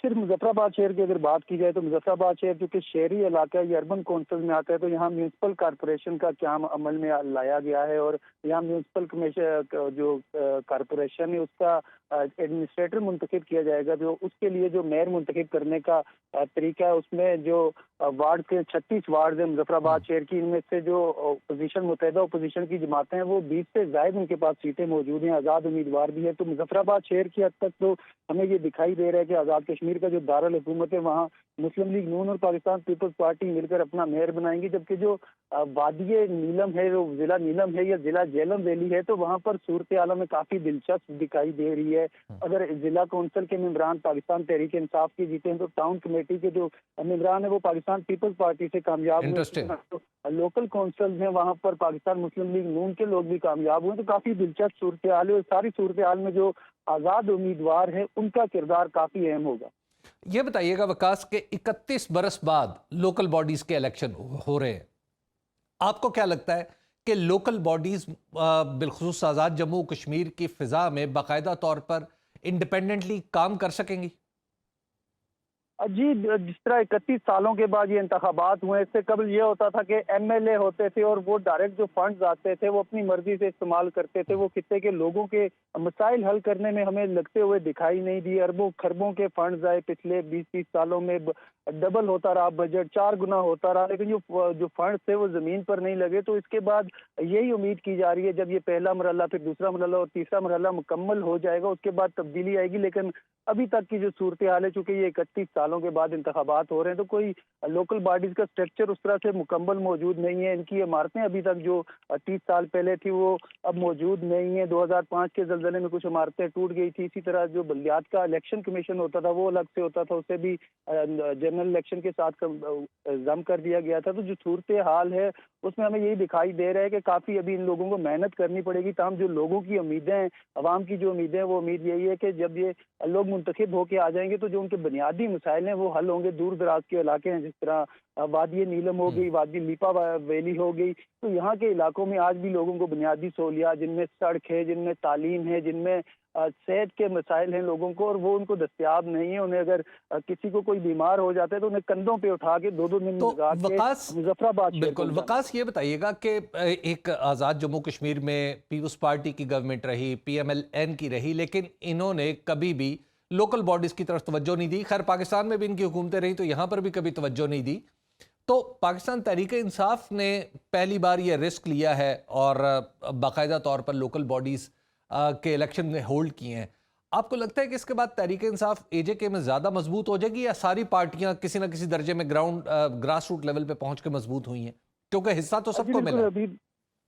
सिर्फ मुजफ्फराबाद शहर की अगर बात की जाए तो मुजफ्फराबाद शहर चूँकि शहरी इलाका है, अर्बन कौंसिल में आता है, तो यहाँ म्यूनसिपल कॉरपोरेशन का क्या अमल में लाया गया है। और यहाँ म्यूनसिपल कमीशन जो कॉरपोरेशन है उसका एडमिनिस्ट्रेटर मुंतखब किया जाएगा। जो उसके लिए जो मेयर मुंतखब करने का तरीका है, उसमें जो वार्ड के 36 वार्ड है मुजफ्फराबाद शहर की, इनमें से जो अपोजिशन मुतहदा अपोजिशन की जमातें हैं वो 20 से ज़ायद उनके पास सीटें मौजूद हैं, आज़ाद उम्मीदवार भी है। तो मुजफ्फराबाद शहर की हद तक तो हमें ये दिखाई दे रहा है कि आज़ाद कश्मीर का जो दारुल हुकूमत है वहाँ मुस्लिम लीग नून और पाकिस्तान पीपल्स पार्टी मिलकर अपना मेयर बनाएंगी। जबकि जो वादिय नीलम है, जो जिला नीलम है या जिला जेहलम वैली है, तो वहाँ पर सूरत हाल में काफ़ी दिलचस्प दिखाई दे रही है। अगर जिला कौंसिल के मेंबरान पाकिस्तान तहरीक इंसाफ के जीते हैं, तो टाउन कमेटी के जो मेंबरान है वो पाकिस्तान पीपल्स पार्टी से कामयाब हुए। लोकल कौंसिल हैं वहाँ पर पाकिस्तान मुस्लिम लीग नून के लोग भी कामयाब हुए। तो काफ़ी दिलचस्प सूरत हाल है और सारी सूरत हाल में जो आज़ाद उम्मीदवार है उनका किरदार काफ़ी अहम होगा। ये बताइएगा वकास के 31 बरस बाद लोकल बॉडीज के इलेक्शन हो रहे हैं, आपको क्या लगता है कि लोकल बॉडीज बिलखुसूस आज़ाद जम्मू कश्मीर की फ़िज़ा में बाकायदा तौर पर इंडिपेंडेंटली काम कर सकेंगी? जी, जिस तरह 31 सालों के बाद ये इंतखाबात हुए, इससे कबल ये होता था कि एमएलए होते थे और वो डायरेक्ट जो फंड्स आते थे वो अपनी मर्जी से इस्तेमाल करते थे। वो खित्ते के लोगों के मसाइल हल करने में हमें लगते हुए दिखाई नहीं दिए। अरबों खरबों के फंड्स आए पिछले 20-30 सालों में, डबल होता रहा बजट, 4 गुना होता रहा, लेकिन जो फंड्स थे वो ज़मीन पर नहीं लगे। तो इसके बाद यही उम्मीद की जा रही है जब ये पहला मरहला, फिर दूसरा मरहला और तीसरा मरहला मुकम्मल हो जाएगा, उसके बाद तब्दीली आएगी। लेकिन अभी तक की जो सूरत हाल है, चूँकि ये 31 सालों के बाद इंतखाबात हो रहे हैं, तो कोई लोकल बॉडीज़ का स्ट्रक्चर उस तरह से मुकम्मल मौजूद नहीं है। इनकी इमारतें अभी तक जो 30 साल पहले थी वो अब मौजूद नहीं है। 2005 के ज़लज़ले में कुछ इमारतें टूट गई थी। इसी तरह जो बल्दियात का इलेक्शन कमीशन होता था वो अलग से होता था, उसे भी जनरल इलेक्शन के साथ जम कर दिया गया था। तो जो सूरत हाल है उसमें हमें यही दिखाई दे रहा है कि काफ़ी अभी इन लोगों को मेहनत करनी पड़ेगी। तमाम जो लोगों की उम्मीदें हैं, अवाम की जो उम्मीदें हैं, वो उम्मीद यही है कि जब ये लोग मुंतखब होके आ जाएंगे तो जो उनके बुनियादी मसाइल हैं वो हल होंगे। दूर दराज के इलाके हैं, जिस तरह वादी नीलम हो गई, वादी लीपा वैली हो गई, तो यहाँ के इलाकों में आज भी लोगों को बुनियादी सहूलियात, जिनमें सड़क है, जिनमें तालीम हैं जिनमें सेहत के मसाइल हैं लोगों को, और वो उनको दस्तयाब नहीं है। उन्हें अगर किसी को कोई बीमार हो जाता है तो उन्हें कंधों पे उठा के 2-2 दिन तो लगा के मुजफ्फराबाद शहर बिल्कुल पहुंचाना। वकास, ये बताइएगा कि एक आज़ाद जम्मू कश्मीर में पीपुल्स पार्टी की गवर्नमेंट रही, PMLN की रही, लेकिन इन्होंने कभी भी लोकल बॉडीज़ की तरफ तवज्जो नहीं दी। खैर पाकिस्तान में भी इनकी हुकूमतें रही तो यहाँ पर भी कभी तवज्जो नहीं दी। तो पाकिस्तान तहरीक इंसाफ ने पहली बार ये रिस्क लिया है और बाकायदा तौर पर लोकल बॉडीज़ के इलेक्शन में होल्ड किए हैं। आपको लगता है कि इसके बाद तहरीक इंसाफ AJK में ज़्यादा मजबूत हो जाएगी, या सारी पार्टियां किसी न किसी दर्जे में ग्रास रूट लेवल पे पहुंच के मजबूत हुई हैं? क्योंकि हिस्सा तो सबको मिला।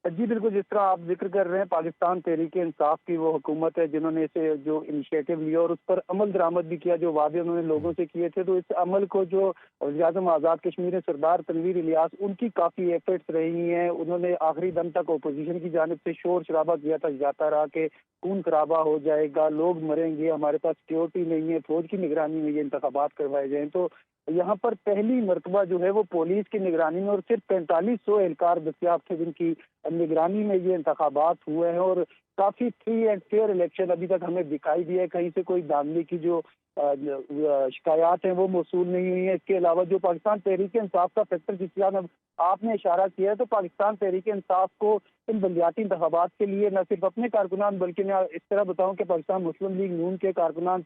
जी बिल्कुल, जिस तरह आप जिक्र कर रहे हैं, पाकिस्तान तहरीक इंसाफ की वो हुकूमत है जिन्होंने इसे जो इनिशिएटिव लिया और उस पर अमल दरामद भी किया, जो वादे उन्होंने लोगों से किए थे। तो इस अमल को जो वज़ीर-ए-आज़म आज़ाद कश्मीर सरदार तनवीर इलियास, उनकी काफ़ी एफर्ट्स रही हैं। उन्होंने आखिरी दम तक अपोजिशन की जानिब से शोर शराबा किया था, जाता रहा कि खून खराबा हो जाएगा, लोग मरेंगे, हमारे पास सिक्योरिटी नहीं है, फौज की निगरानी में ये इंतखाबात करवाए जाएँ। तो यहाँ पर पहली मरतबा जो है वो पुलिस की निगरानी में, और सिर्फ 4500 एहलकार दस्तियाब थे जिनकी निगरानी में ये इंतखाबात हुए हैं, और काफी फ्री एंड फेयर इलेक्शन अभी तक हमें दिखाई दिया है। कहीं से कोई दामली की जो शिकायत है वो मौसूल नहीं हुई है। इसके अलावा जो पाकिस्तान तहरीक इंसाफ का फैक्टर जिस तरह आपने इशारा किया है, तो पाकिस्तान तहरीक इंसाफ को इन बलदियाती इंतखाबात के लिए न सिर्फ अपने कारकुनान, बल्कि मैं इस तरह बताऊं कि पाकिस्तान मुस्लिम लीग नून के कारकुनान,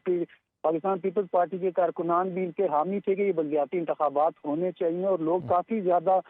पाकिस्तान पीपल्स पार्टी के कारकुनान भी इनके हामी थे कि ये बलदियाती इंतखाबात होने चाहिए, और लोग काफी ज्यादा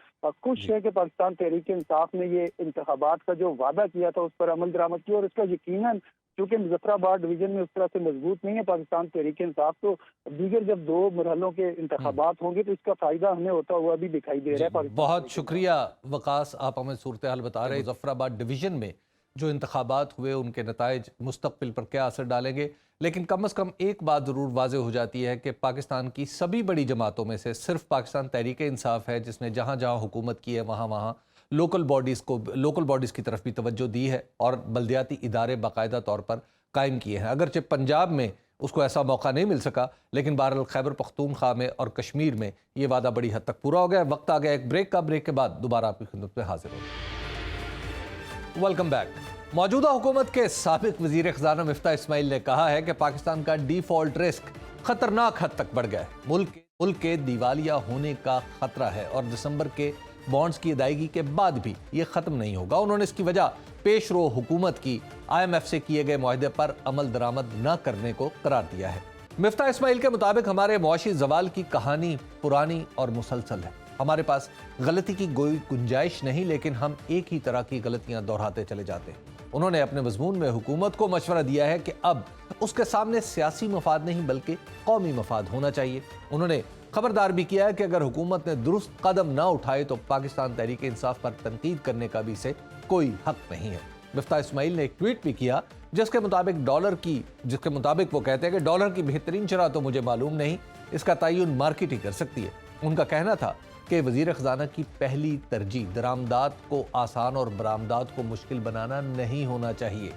खुश है कि पाकिस्तान तहरीक इंसाफ ने ये इंतखाबात का जो वादा किया था उस पर अमल दरामद किया। और इसका यकीनन, क्योंकि मुजफ्फराबाद डिवीजन में उस तरह से मजबूत नहीं है पाकिस्तान तहरीक इंसाफ, तो दीगर जब 2 मरहलों के इंतखाबात होंगे तो इसका फायदा हमें होता हुआ भी दिखाई दे रहा है। बहुत शुक्रिया वकास, आप हमें सूरत हाल बता रहे हैं। मुजफ्फराबाद डिवीजन में जो इंतखाबात हुए उनके नताइज मुस्तकबिल पर क्या असर डालेंगे, लेकिन कम अज़ कम एक बात ज़रूर वाज़े हो जाती है कि पाकिस्तान की सभी बड़ी जमातों में से सिर्फ पाकिस्तान तहरीक इंसाफ है जिसने जहाँ जहाँ हुकूमत की है वहाँ वहाँ लोकल बॉडीज़ की तरफ भी तवज्जो दी है और बल्दियाती इदारे बाकायदा तौर पर कायम किए हैं। अगरचे पंजाब में उसको ऐसा मौका नहीं मिल सका, लेकिन बहरहाल खैबर पख्तूनख्वा में और कश्मीर में ये वादा बड़ी हद तक पूरा हो गया। वक्त आ गया एक ब्रेक का। ब्रेक के बाद दोबारा आपकी खिदमत में हाजिर होंगे। Welcome back. मौजूदा हुकूमत के साबिक वजीर खजाना मिफ्ता इस्माइल ने कहा है कि पाकिस्तान का डिफॉल्ट रिस्क खतरनाक हद तक बढ़ गया है। मुल्क के दिवालिया होने का खतरा है और दिसंबर के बॉन्ड्स की अदायगी के बाद भी ये खत्म नहीं होगा। उन्होंने इसकी वजह पेश रो हुकूमत की IMF से किए गए मुआहदे पर अमल दरामद न करने को करार दिया है। मिफ्ता इस्माइल के मुताबिक हमारे मुआशी जवाल की कहानी पुरानी और मुसलसल है। हमारे पास गलती की कोई गुंजाइश नहीं, लेकिन हम एक ही तरह की गलतियां दोहराते चले जाते हैं। उन्होंने अपने मजमून में हुकूमत को मशवरा दिया है कि अब उसके सामने सियासी मफाद नहीं बल्कि कौमी मफाद होना चाहिए। उन्होंने खबरदार भी किया है कि अगर हुकूमत ने दुरुस्त कदम ना उठाए तो पाकिस्तान तहरीक इंसाफ पर तनकीद करने का भी इसे कोई हक नहीं है। मिफ्ता इस्माइल ने एक ट्वीट भी किया जिसके मुताबिक वो कहते हैं कि डॉलर की बेहतरीन शरह तो मुझे मालूम नहीं, इसका तयन मार्केट ही कर सकती है। उनका कहना था कि वजीर खजाना की पहली तरजीह दरामदात को आसान और बरामदात को मुश्किल बनाना नहीं होना चाहिए।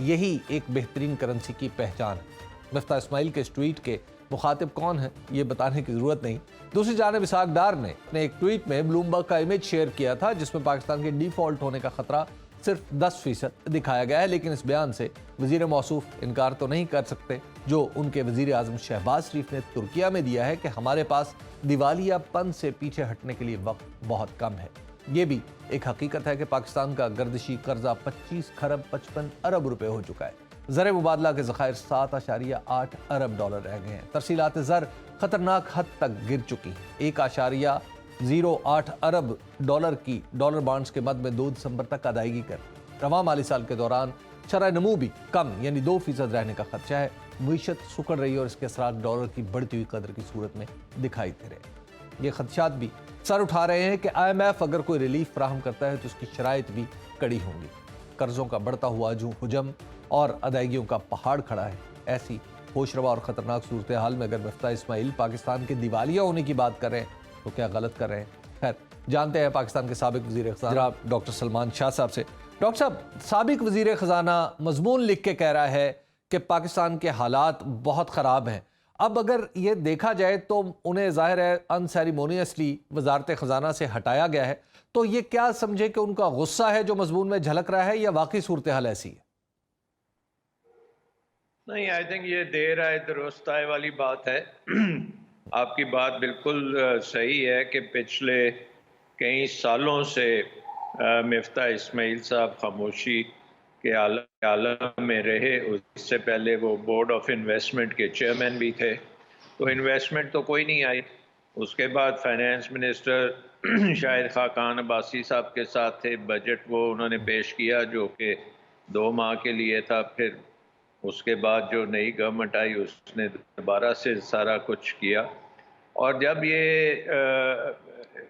यही एक बेहतरीन करेंसी की पहचान है। मिफ्ता इस्माइल के इस ट्वीट के मुखातिब कौन है ये बताने की जरूरत नहीं। दूसरी जानिब इसहाक डार ने अपने एक ट्वीट में ब्लूमबर्ग का इमेज शेयर किया था जिसमें पाकिस्तान के डिफॉल्ट होने का खतरा सिर्फ 10% दिखाया गया है, लेकिन इस बयान से वजीर मौसूफ इनकार तो नहीं कर सकते जो उनके वजीर आजम शहबाज शरीफ ने तुर्किया में दिया है कि हमारे पास दिवालियापन से पीछे हटने के लिए वक्त बहुत कम है। ये भी एक हकीकत है कि पाकिस्तान का गर्दिशी कर्जा 25 खरब 55 अरब रुपए हो चुका है। ज़र मुबादला के ज़खायर 7.8 अरब डॉलर रह गए हैं। तरसीलात ज़र खतरनाक हद तक गिर चुकी हैं। 1.08 अरब डॉलर की डॉलर बॉन्ड्स के मद में 2 दिसंबर तक अदायगी कर रवां माली साल के दौरान शरह नमू भी कम यानी 2% रहने का खदशा है। मीशत सुकड़ रही है और इसके असरात डॉलर की बढ़ती हुई कदर की सूरत में दिखाई दे रहे हैं। ये खदशात भी सर उठा रहे हैं कि IMF अगर कोई रिलीफ फराहम करता है तो उसकी शराइत भी कड़ी होंगी। कर्जों का बढ़ता हुआ हुजम और अदायगियों का पहाड़ खड़ा है। ऐसी होशरवा और ख़तरनाक सूरत हाल में अगर मिफ्ता इस्माइल पाकिस्तान के दिवालिया होने की बात कर रहे हैं तो क्या गलत कर रहे हैं। खैर जानते हैं पाकिस्तान के साबिक वज़ीर ख़ज़ाना डॉक्टर सलमान शाह साहब से। डॉक्टर साहब, साबिक वज़ीर ख़ज़ाना मजमून लिख के कह रहा है कि पाकिस्तान के हालात बहुत ख़राब हैं। अब अगर ये देखा जाए तो उन्हें ज़ाहिर है अनसेरेमोनियसली वजारत ख़ज़ाना से हटाया गया है, तो ये क्या समझे कि उनका गुस्सा है जो मजमून में झलक रहा है या वाकई सूरत हाल ऐसी है? नहीं, आई थिंक ये देर आए दुरुस्त आए वाली बात है। आपकी बात बिल्कुल सही है कि पिछले कई सालों से मिफ्ता इस्माइल साहब खामोशी के आलम में रहे। उससे पहले वो बोर्ड ऑफ इन्वेस्टमेंट के चेयरमैन भी थे, तो इन्वेस्टमेंट तो कोई नहीं आई। उसके बाद फाइनेंस मिनिस्टर शाहिद खाकान अब्बासी साहब के साथ थे, बजट वो उन्होंने पेश किया जो कि 2 माह के लिए था। फिर उसके बाद जो नई गवर्नमेंट आई उसने दोबारा से सारा कुछ किया। और जब ये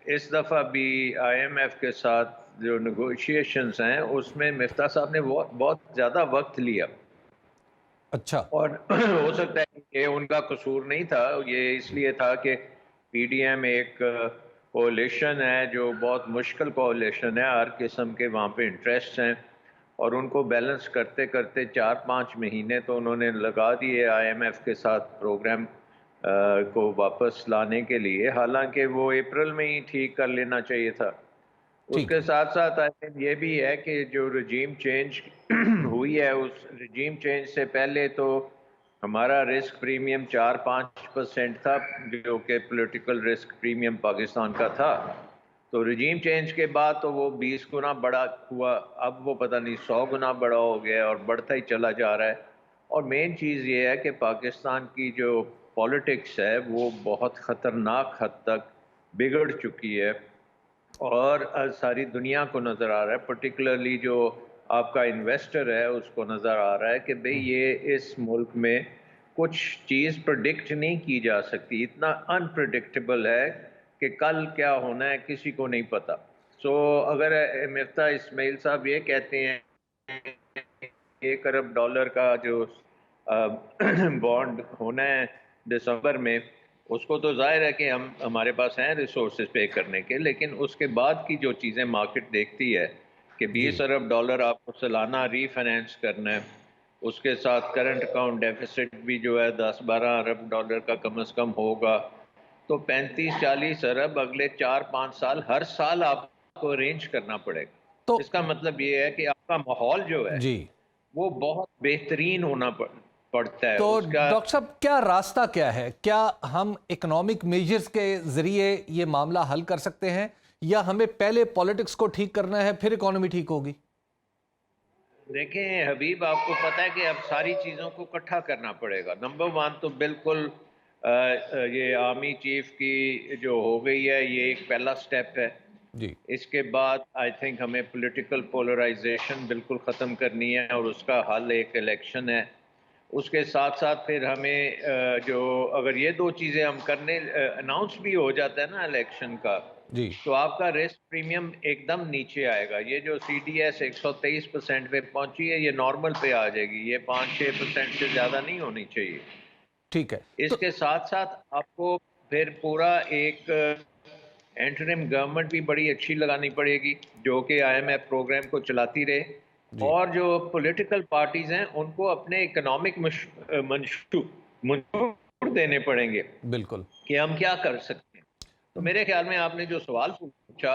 इस दफ़ा भी IMF के साथ जो नेगोशिएशंस हैं उसमें मिफ्ता साहब ने बहुत ज़्यादा वक्त लिया। अच्छा। और हो सकता है कि ये उनका कसूर नहीं था, ये इसलिए था कि PDM एक कोalition है जो बहुत मुश्किल कोalition है, हर किस्म के वहाँ पे इंटरेस्ट हैं और उनको बैलेंस करते करते 4-5 महीने तो उन्होंने लगा दिए IMF के साथ प्रोग्राम को वापस लाने के लिए। हालांकि वो अप्रैल में ही ठीक कर लेना चाहिए था। उसके साथ साथ आई थिंक ये भी है कि जो रजीम चेंज हुई है, उस रजीम चेंज से पहले तो हमारा रिस्क प्रीमियम 4-5% था जो कि पॉलिटिकल रिस्क प्रीमियम पाकिस्तान का था। तो रजीम चेंज के बाद तो वो 20 गुना बड़ा हुआ, अब वो पता नहीं 100 गुना बड़ा हो गया और बढ़ता ही चला जा रहा है। और मेन चीज़ ये है कि पाकिस्तान की जो पॉलिटिक्स है वो बहुत ख़तरनाक हद तक बिगड़ चुकी है और सारी दुनिया को नज़र आ रहा है, पर्टिकुलरली जो आपका इन्वेस्टर है उसको नज़र आ रहा है कि भाई ये इस मुल्क में कुछ चीज़ प्रेडिक्ट नहीं की जा सकती। इतना अनप्रेडिक्टेबल है कि कल क्या होना है किसी को नहीं पता। सो अगर मिफ्ता इस्माइल साहब ये कहते हैं $1 अरब का जो बॉन्ड होना है दिसंबर में, उसको तो जाहिर है कि हमारे पास हैं रिसोर्सेज पे करने के, लेकिन उसके बाद की जो चीज़ें मार्केट देखती है कि $20 अरब आपको सालाना रीफाइनेंस करना है, उसके साथ करंट अकाउंट डेफिसिट भी जो है $10-12 अरब का कम से कम होगा, तो 35-40 अरब अगले 4-5 साल हर साल आपको अरेंज करना पड़ेगा। तो इसका मतलब ये है कि आपका माहौल जो है जी वो बहुत बेहतरीन होना पड़ता है। तो डॉक्टर साहब क्या रास्ता क्या है? क्या हम इकोनॉमिक मेजर्स के जरिए ये मामला हल कर सकते हैं या हमें पहले पॉलिटिक्स को ठीक करना है फिर इकोनॉमी ठीक होगी? देखें हबीब, आपको पता है कि अब सारी चीज़ों को इकट्ठा करना पड़ेगा। नंबर 1 तो बिल्कुल ये आर्मी चीफ की जो हो गई है ये एक पहला स्टेप है जी। इसके बाद आई थिंक हमें पॉलिटिकल पोलराइजेशन बिल्कुल ख़त्म करनी है और उसका हल एक इलेक्शन है। उसके साथ साथ फिर हमें जो अगर ये 2 चीज़ें हम करने अनाउंस भी हो जाता है ना इलेक्शन का, जी। तो आपका रिस्क प्रीमियम एकदम नीचे आएगा। ये जो CDS 123% पे पहुंची है ये नॉर्मल पे आ जाएगी, ये 5-6% से ज़्यादा नहीं होनी चाहिए। ठीक है। इसके साथ साथ आपको फिर पूरा एक इंटरिम गवर्नमेंट भी बड़ी अच्छी लगानी पड़ेगी जो कि IMF प्रोग्राम को चलाती रहे, और जो पॉलिटिकल पार्टीज हैं उनको अपने इकोनॉमिक मंशूर देने पड़ेंगे बिल्कुल कि हम क्या कर सकते हैं। तो मेरे ख्याल में आपने जो सवाल पूछा,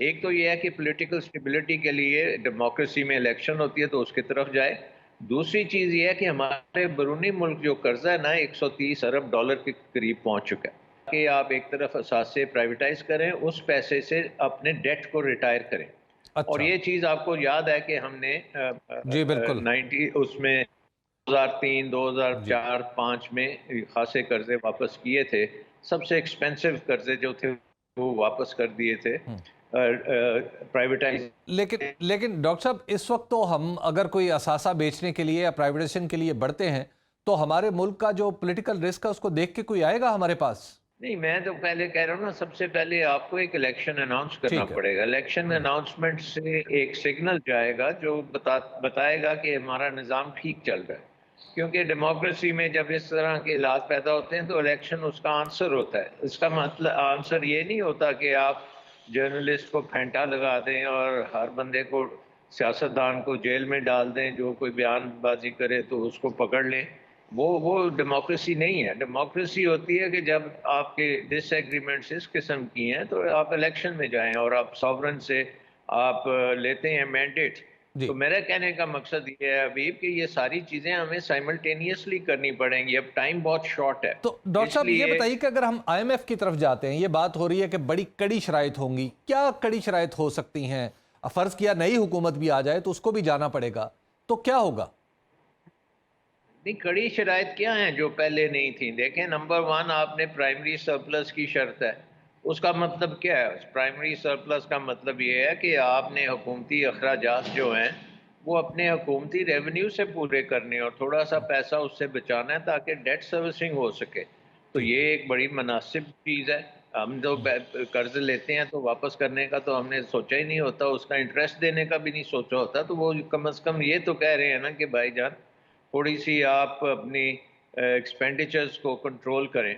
एक तो ये है कि पॉलिटिकल स्टेबिलिटी के लिए डेमोक्रेसी में इलेक्शन होती है तो उसकी तरफ जाए। दूसरी चीज़ ये है कि हमारे बैरूनी मुल्क जो कर्जा है ना $130 अरब के करीब पहुंच चुका है कि आप एक तरफ असासे प्राइवेटाइज करें, उस पैसे से अपने डेट को रिटायर करें। अच्छा। और ये चीज़ आपको याद है कि हमने जी बिल्कुल 90 उसमें 2003, 2004-5 में खासे कर्जे वापस किए थे। सबसे एक्सपेंसिव कर्जे जो थे वो वापस कर दिए थे प्राइवेटाइज। लेकिन डॉक्टर साहब इस वक्त तो हम अगर कोई असासा बेचने के लिए या प्राइवेटाइजेशन के लिए बढ़ते हैं तो हमारे मुल्क का जो पॉलिटिकल रिस्क है उसको देख के कोई आएगा हमारे पास? नहीं, मैं तो पहले कह रहा हूँ ना, सबसे पहले आपको एक इलेक्शन अनाउंस करना पड़ेगा। इलेक्शन अनाउंसमेंट से एक सिग्नल जाएगा जो बताएगा कि हमारा निज़ाम ठीक चल रहा है। क्योंकि डेमोक्रेसी में जब इस तरह के हालात पैदा होते हैं तो इलेक्शन उसका आंसर होता है। इसका मतलब आंसर ये नहीं होता कि आप जर्नलिस्ट को फेंटा लगा दें और हर बंदे को, सियासतदान को जेल में डाल दें, जो कोई बयानबाजी करे तो उसको पकड़ लें। वो डेमोक्रेसी नहीं है। डेमोक्रेसी होती है कि जब आपके डिसएग्रीमेंट्स इस किस्म की हैं तो आप इलेक्शन में जाएं और आप सॉवरन से आप लेते हैं मैंडेट जी। तो मेरा कहने का मकसद ये है अभी कि ये सारी चीज़ें हमें साइमल्टेनियसली करनी पड़ेंगी, अब टाइम बहुत शॉर्ट है। तो डॉक्टर साहब ये इसलिए बताइए कि अगर हम आईएमएफ की तरफ जाते हैं, ये बात हो रही है कि बड़ी कड़ी शराइत होंगी, क्या कड़ी शराइत हो सकती हैं? फर्ज किया नई हुकूमत भी आ जाए तो उसको भी जाना पड़ेगा, तो क्या होगा? नहीं, कड़ी शराइत क्या हैं जो पहले नहीं थी? देखें, नंबर वन, आपने प्राइमरी सरप्लस की शर्त है। उसका मतलब क्या है? प्राइमरी सरप्लस का मतलब ये है कि आपने हुकूमती अखराजात जो हैं वो अपने हुकूमती रेवेन्यू से पूरे करने और थोड़ा सा पैसा उससे बचाना है ताकि डेट सर्विसिंग हो सके। तो ठीक ये है। एक बड़ी मुनासिब चीज़ है। हम जो कर्ज लेते हैं तो वापस करने का तो हमने सोचा ही नहीं होता, उसका इंटरेस्ट देने का भी नहीं सोचा होता, तो वो कम से कम ये तो कह रहे हैं ना कि भाईजान थोड़ी सी आप अपनी एक्सपेंडिचर्स को कंट्रोल करें।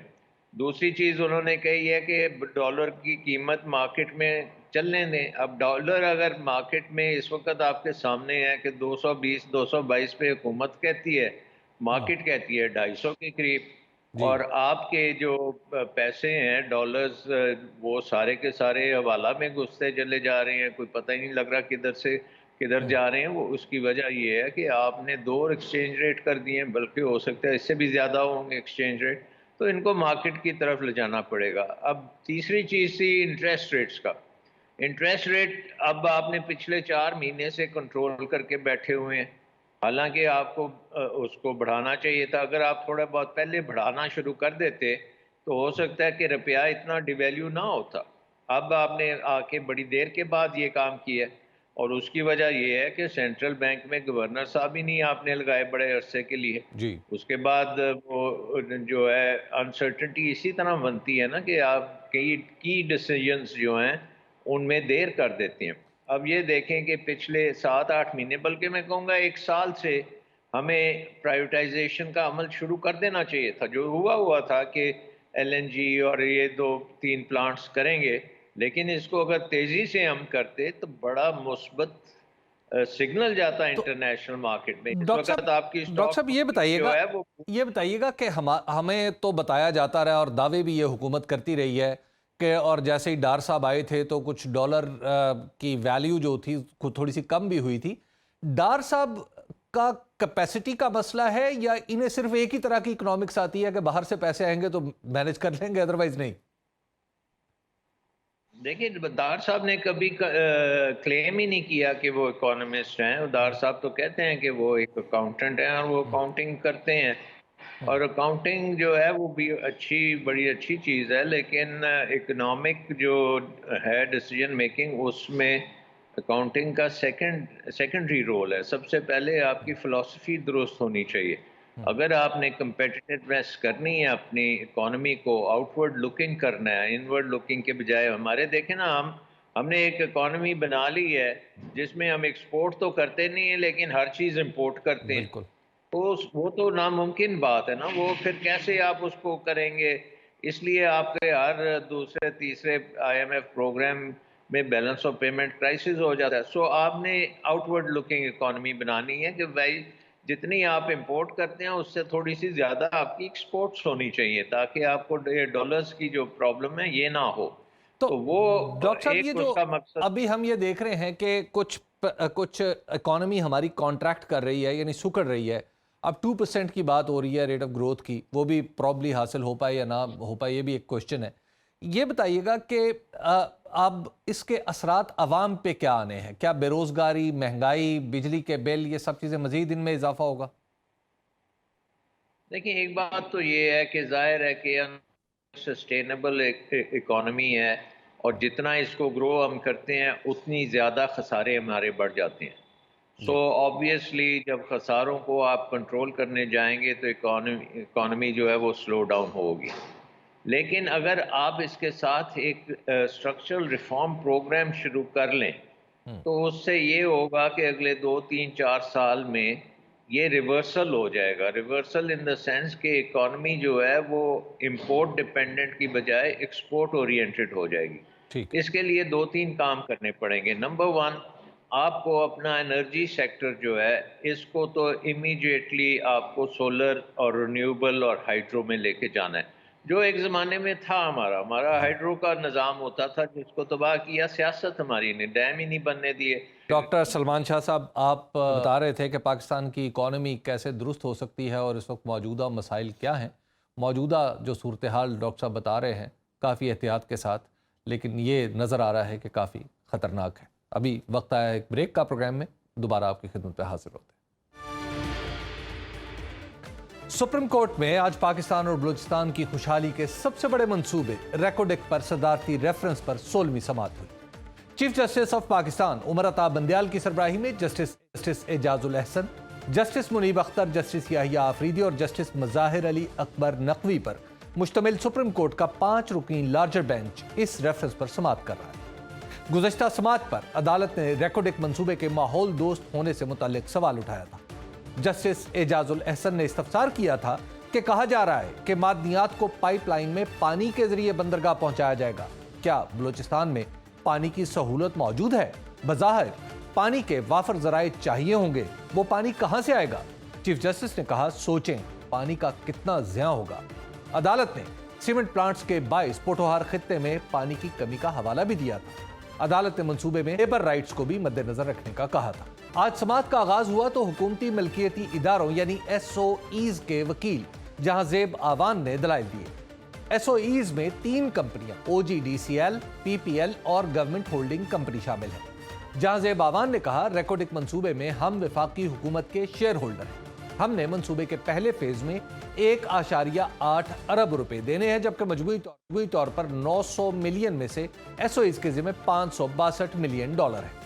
दूसरी चीज़ उन्होंने कही है कि डॉलर की कीमत मार्केट में चलने दें। अब डॉलर अगर मार्केट में इस वक्त आपके सामने है कि 220 222 पे हुकूमत कहती है, मार्केट कहती है 250 के करीब, जी। और आपके जो पैसे हैं डॉलर्स, वो सारे के सारे हवाला में घुसते चले जा रहे हैं, कोई पता ही नहीं लग रहा किधर से किधर जा रहे हैं वो। उसकी वजह ये है कि आपने 2 एक्सचेंज रेट कर दिए हैं, बल्कि हो सकता है इससे भी ज़्यादा होंगे एक्सचेंज रेट, तो इनको मार्केट की तरफ ले जाना पड़ेगा। अब तीसरी चीज़ थी इंटरेस्ट रेट्स का। इंटरेस्ट रेट अब आपने पिछले 4 महीने से कंट्रोल करके बैठे हुए हैं, हालांकि आपको उसको बढ़ाना चाहिए था। अगर आप थोड़ा बहुत पहले बढ़ाना शुरू कर देते तो हो सकता है कि रुपया इतना डिवैल्यू ना होता। अब आपने आके बड़ी देर के बाद ये काम किया है, और उसकी वजह ये है कि सेंट्रल बैंक में गवर्नर साहब ही नहीं आपने लगाए बड़े अरसे के लिए। जी। उसके बाद वो जो है अनसर्टेनिटी इसी तरह बनती है ना कि आप कई की डिसीजंस जो हैं उनमें देर कर देते हैं। अब ये देखें कि पिछले 7-8 महीने, बल्कि मैं कहूँगा 1 साल से, हमें प्राइवेटाइजेशन का अमल शुरू कर देना चाहिए था। जो हुआ था कि एलएनजी और ये 2-3 प्लांट्स करेंगे, लेकिन इसको अगर तेज़ी से हम करते तो बड़ा मुस्बत सिग्नल जाता है तो इंटरनेशनल मार्केट में। इस डॉक्टर वक्त आपकी साहब, डॉक्टर स्टॉक साहब मार्केट जो है वो ये बताइएगा कि हमें तो बताया जाता रहा और दावे भी ये हुकूमत करती रही है कि, और जैसे ही डार साहब आए थे तो कुछ डॉलर की वैल्यू जो थी थोड़ी सी कम भी हुई थी। डार साहब का कैपेसिटी का मसला है या इन्हें सिर्फ एक ही तरह की इकोनॉमिक्स आती है कि बाहर से पैसे आएंगे तो मैनेज कर लेंगे, अदरवाइज नहीं? देखिए, दार साहब ने कभी क्लेम ही नहीं किया कि वो इकोनॉमिस्ट हैं। दार साहब तो कहते हैं कि वो एक अकाउंटेंट हैं और वो अकाउंटिंग करते हैं, और अकाउंटिंग जो है वो भी बड़ी अच्छी चीज़ है, लेकिन इकोनॉमिक जो है डिसीजन मेकिंग, उसमें अकाउंटिंग का सेकेंडरी रोल है। सबसे पहले आपकी फ़िलॉसफी दुरुस्त होनी चाहिए। अगर आपने कंपेटिटिवनेस करनी है, अपनी इकोनॉमी को आउटवर्ड लुकिंग करना है, इनवर्ड लुकिंग के बजाय, हमारे देखें ना, हमने एक इकोनॉमी बना ली है जिसमें हम एक्सपोर्ट तो करते नहीं है लेकिन हर चीज़ इंपोर्ट करते हैं। बिल्कुल। तो वो तो नामुमकिन बात है ना, वो फिर कैसे आप उसको करेंगे? इसलिए आपके हर दूसरे तीसरे आईएमएफ प्रोग्राम में बैलेंस ऑफ पेमेंट क्राइसिस हो जाता है। सो आपने आउटवर्ड लुकिंग इकोनॉमी बनानी है कि भाई जितनी आप इंपोर्ट करते हैं उससे थोड़ी सी ज़्यादा आपकी एक्सपोर्ट्स होनी चाहिए, ताकि आपको डॉलर्स की जो प्रॉब्लम है ये ना हो। तो तो वो डॉक्टर साहब, ये एक जो उसका मकसद। अभी हम ये देख रहे हैं कि कुछ इकोनॉमी हमारी कॉन्ट्रैक्ट कर रही है, यानी सुकड़ रही है। अब 2% की बात हो रही है रेट ऑफ ग्रोथ की, वो भी प्रॉब्ली हासिल हो पाए या ना हो पाए, ये भी एक क्वेश्चन है। ये बताइएगा कि अब इसके असरात अवाम पे क्या आने हैं? क्या बेरोजगारी, महंगाई, बिजली के बिल, ये सब चीज़ें मजीद इनमें इजाफा होगा? देखिए, एक बात तो ये है कि जाहिर है कि सस्टेनेबल इकोनॉमी है, और जितना इसको ग्रो हम करते हैं उतनी ज़्यादा खसारे हमारे बढ़ जाते हैं। सो जी। ऑब्वियसली जब खसारों को आप कंट्रोल करने जाएंगे तो इकोनॉमी जो है वो स्लो डाउन होगी। लेकिन अगर आप इसके साथ एक स्ट्रक्चरल रिफॉर्म प्रोग्राम शुरू कर लें हम्म। तो उससे ये होगा कि अगले 2-3-4 साल में ये रिवर्सल हो जाएगा। रिवर्सल इन द सेंस कि इकॉनमी जो है वो इंपोर्ट डिपेंडेंट की बजाय एक्सपोर्ट ओरिएंटेड हो जाएगी। ठीक। इसके लिए 2-3 काम करने पड़ेंगे। नंबर वन, आपको अपना एनर्जी सेक्टर जो है इसको तो इमीडिएटली आपको सोलर और रिन्यूएबल और हाइड्रो में लेके जाना है। जो एक ज़माने में था हमारा हाइड्रो का निज़ाम होता था, जिसको तबाह किया सियासत हमारी ने, डैम ही नहीं बनने दिए। डॉक्टर सलमान शाह साहब, आप बता रहे थे कि पाकिस्तान की इकॉनमी कैसे दुरुस्त हो सकती है और इस वक्त मौजूदा मसाइल क्या हैं। मौजूदा जो सूरत हाल डॉक्टर साहब बता रहे हैं काफ़ी एहतियात के साथ, लेकिन ये नज़र आ रहा है कि काफ़ी ख़तरनाक है। अभी वक्त आया एक ब्रेक का, प्रोग्राम में दोबारा आपकी खिदमत पे हाजिर होते हैं। सुप्रीम कोर्ट में आज पाकिस्तान और बलूचिस्तान की खुशहाली के सबसे बड़े मंसूबे रेकोडेक पर सदारती रेफरेंस पर 16वीं समाअत हुई। Chief justice of Pakistan Umar Ata Bandial की सरबराही में justice Ijazul Ahsan, justice Munib Akhtar, justice Yahya Afridi और जस्टिस मज़ाहिर अली अकबर नकवी पर मुश्तमिल सुप्रीम कोर्ट का 5 रुकनी लार्जर बेंच इस रेफरेंस पर समाअत कर रहा है। गुज़श्ता समाअत पर अदालत ने रेकोडेक मंसूबे के माहौल दोस्त होने से मुताल्लिक सवाल उठाया था। जस्टिस एजाजुल अहसन ने इस्तफसार किया था कि कहा जा रहा है कि मादनियात को पाइपलाइन में पानी के जरिए बंदरगाह पहुंचाया जाएगा। क्या बलूचिस्तान में पानी की सहूलत मौजूद है? बज़ाहिर पानी के वाफर ज़राए चाहिए होंगे, वो पानी कहां से आएगा? चीफ जस्टिस ने कहा, सोचें पानी का कितना ज़िया होगा। अदालत ने सीमेंट प्लांट्स के बाइस पोठोहार खित्ते में पानी की कमी का हवाला भी दिया था। अदालत ने मंसूबे में लेबर राइट्स को भी मद्देनजर रखने का कहा था। आज समाअत का आगाज हुआ तो हुकूमती मलकियती इदारों यानी SOEs के वकील जहांजेब आवान ने दलाइल दिए। SOEs में 3 कंपनियां OGDCL, PPL और गवर्नमेंट होल्डिंग कंपनी शामिल है। जहांजेब आवान ने कहा, रेकोडेक मंसूबे में हम वफाकी हुकूमत के शेयर होल्डर हैं। हमने मंसूबे के पहले फेज में 1.8 अरब रुपए देने हैं, जबकि मजमूई तौर पर 900 मिलियन में से SOEs के जिम्मे 562 मिलियन डॉलर है।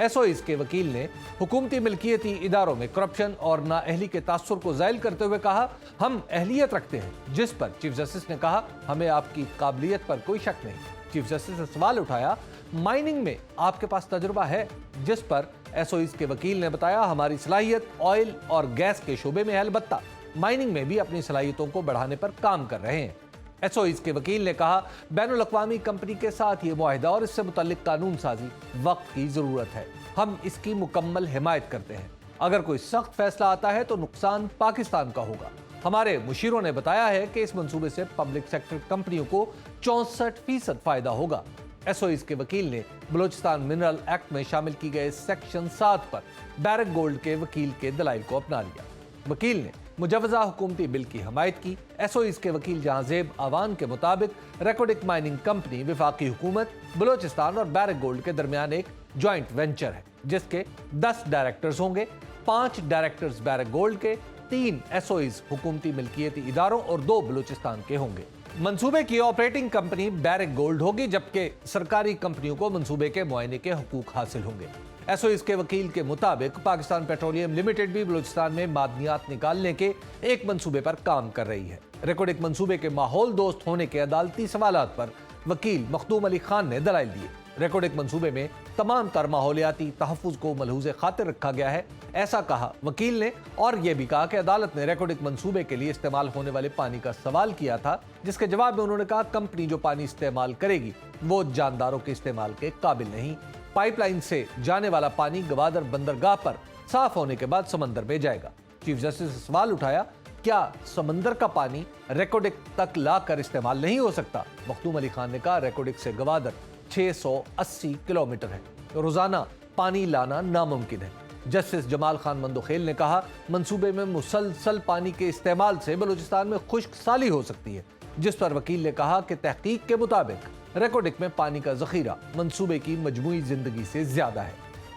SOEs के वकील ने हुकूमती मिल्कियती इदारों में करप्शन और नाअहली के तासुर को ज़ायल करते हुए कहा, हम अहलियत रखते हैं। जिस पर चीफ जस्टिस ने कहा, हमें आपकी काबिलियत पर कोई शक नहीं। चीफ जस्टिस ने सवाल उठाया, माइनिंग में आपके पास तजुर्बा है? जिस पर SOEs के वकील ने बताया, हमारी सलाहियत ऑयल और गैस के शोबे में है, अलबत्ता माइनिंग में भी अपनी सलाहियतों को बढ़ाने पर काम कर रहे हैं। SOEs के वकील ने कहा, बैनुल अक़वामी कंपनी के साथ ये मुआहिदा और इससे मुतल्लिक कानून साजी वक्त की जरूरत है। हम इसकी मुकम्मल हिमायत करते हैं। अगर कोई सख्त फैसला आता है तो नुकसान पाकिस्तान का होगा। हमारे मुशीरों ने बताया है कि इस मंसूबे से पब्लिक सेक्टर कंपनियों को 64% फायदा होगा। SOEs के वकील ने बलूचिस्तान मिनरल एक्ट में शामिल की गए सेक्शन 7 पर बैरक गोल्ड के वकील के दलाइल को अपना लिया। वकील ने मुजवजा हुकूमती बिल की हमायत की। SOEs के वकील जहांजेब आवान के मुताबिक रेकोडेक माइनिंग कंपनी वफाकी हुकूमत, बलूचिस्तान और बैरक गोल्ड के दरमियान एक जॉइंट वेंचर है, जिसके 10 डायरेक्टर्स होंगे। 5 डायरेक्टर्स बैरक गोल्ड के, 3 SOEs हुकूमती मिल्कियती इदारों और 2 बलूचिस्तान के होंगे। मंसूबे की ऑपरेटिंग कंपनी बैरक गोल्ड होगी, जबकि सरकारी कंपनियों को मंसूबे के मुआयने के हुकूक हासिल होंगे। SOEs के वकील के मुताबिक पाकिस्तान पेट्रोलियम लिमिटेड भी बलूचिस्तान में मादनियात निकालने के एक मंसूबे पर काम कर रही है। रेकोडेक मंसूबे के माहौल दोस्त होने के अदालती सवालात पर वकील मखदूम अली खान ने दलाइल दिए। रेकोडेक मंसूबे में तमाम तर माहौलियाती तहफ़्फ़ुज़ को मलहूज़े खातिर रखा गया है, ऐसा कहा वकील ने। और यह भी कहा कि अदालत ने रेकोडेक मंसूबे के लिए इस्तेमाल होने वाले पानी का सवाल किया था, जिसके जवाब में उन्होंने कहा, कंपनी जो पानी इस्तेमाल करेगी वो जानदारों के इस्तेमाल के काबिल नहीं। पाइपलाइन से जाने वाला पानी गवादर बंदरगाह पर साफ होने के बाद समंदर में जाएगा। चीफ जस्टिस ने सवाल उठाया, क्या समंदर का पानी रेकोडेक तक लाकर इस्तेमाल नहीं हो सकता? मखदूम अली खान ने कहा, रेकोडेक से गवादर 680 किलोमीटर है, रोजाना पानी लाना नामुमकिन है। जस्टिस जमाल खान मंदोखेल ने कहा, मंसूबे में मुसलसल पानी के इस्तेमाल से बलूचिस्तान में खुश्क साली हो सकती है। जिस पर वकील ने कहा कि तहकीक के मुताबिक रेकोडेक में पानी का जखीरा मंसूबे की मजमूई जिंदगी से ज्यादा है।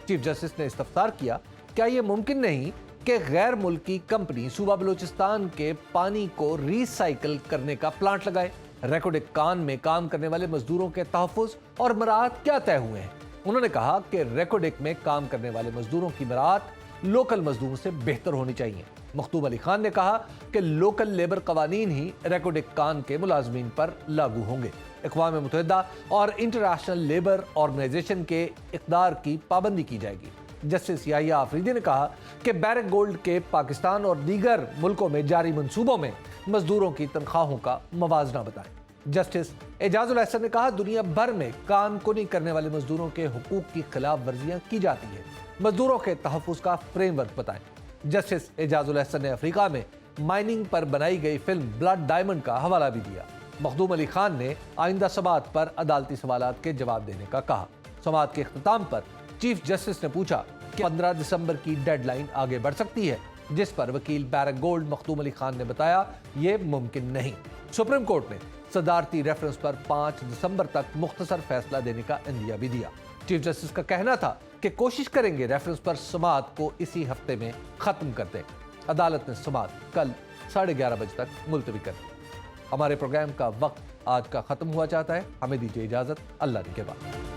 चीफ जस्टिस ने इस्तफसार किया, क्या यह मुमकिन नहीं कि गैर मुल्की कंपनी सूबा बलूचिस्तान के पानी को रिसाइकिल करने का प्लांट लगाए? रेकोडेक कान में काम करने वाले मजदूरों के तहफ़्फ़ुज़ और मराहत क्या तय हुए हैं? उन्होंने कहा कि रेकोडेक में काम करने वाले मजदूरों की मराहत लोकल मजदूरों से बेहतर होनी चाहिए। मखदूम अली खान ने कहा कि लोकल लेबर कवानीन ही रेकोडेक कान के मुलाजमीन पर लागू होंगे। अक़वाम मुत्तहिदा और इंटरनेशनल लेबर ऑर्गेनाइजेशन के इक़दार की पाबंदी की जाएगी। जस्टिस याहिया आफरीदी ने कहा कि बैरक गोल्ड के पाकिस्तान और दीगर मुल्कों में जारी मंसूबों में मजदूरों की तनख्वाहों का मवाजना बताएं। जस्टिस एजाजुल अहसन ने कहा, दुनिया भर में काम को नहीं करने वाले मजदूरों के हुकूक की खिलाफ वर्जियां की जाती है, मजदूरों के तहफ़्फ़ुज़ का फ्रेमवर्क बताएं। जस्टिस एजाजुल अहसन ने अफ्रीका में माइनिंग पर बनाई गई फिल्म ब्लड डायमंड का हवाला भी दिया। मखदूम अली खान ने आइंदा समाअत पर अदालती सवालात के जवाब देने का कहा। समाअत के इख्तिताम पर चीफ जस्टिस ने पूछा कि 15 दिसंबर की डेडलाइन आगे बढ़ सकती है, जिस पर वकील बैरक गोल्ड मखदूम अली खान ने बताया ये मुमकिन नहीं। सुप्रीम कोर्ट ने सदारती रेफरेंस पर 5 दिसंबर तक मुख्तसर फैसला देने का इंदिया भी दिया। चीफ जस्टिस का कहना था कि कोशिश करेंगे रेफरेंस पर समाअत को इसी हफ्ते में खत्म कर दें। अदालत ने समाअत कल 11:30 बजे तक मुलतवी कर दी। हमारे प्रोग्राम का वक्त आज का खत्म हुआ चाहता है, हमें दीजिए इजाजत। अल्लाह ने के बाद।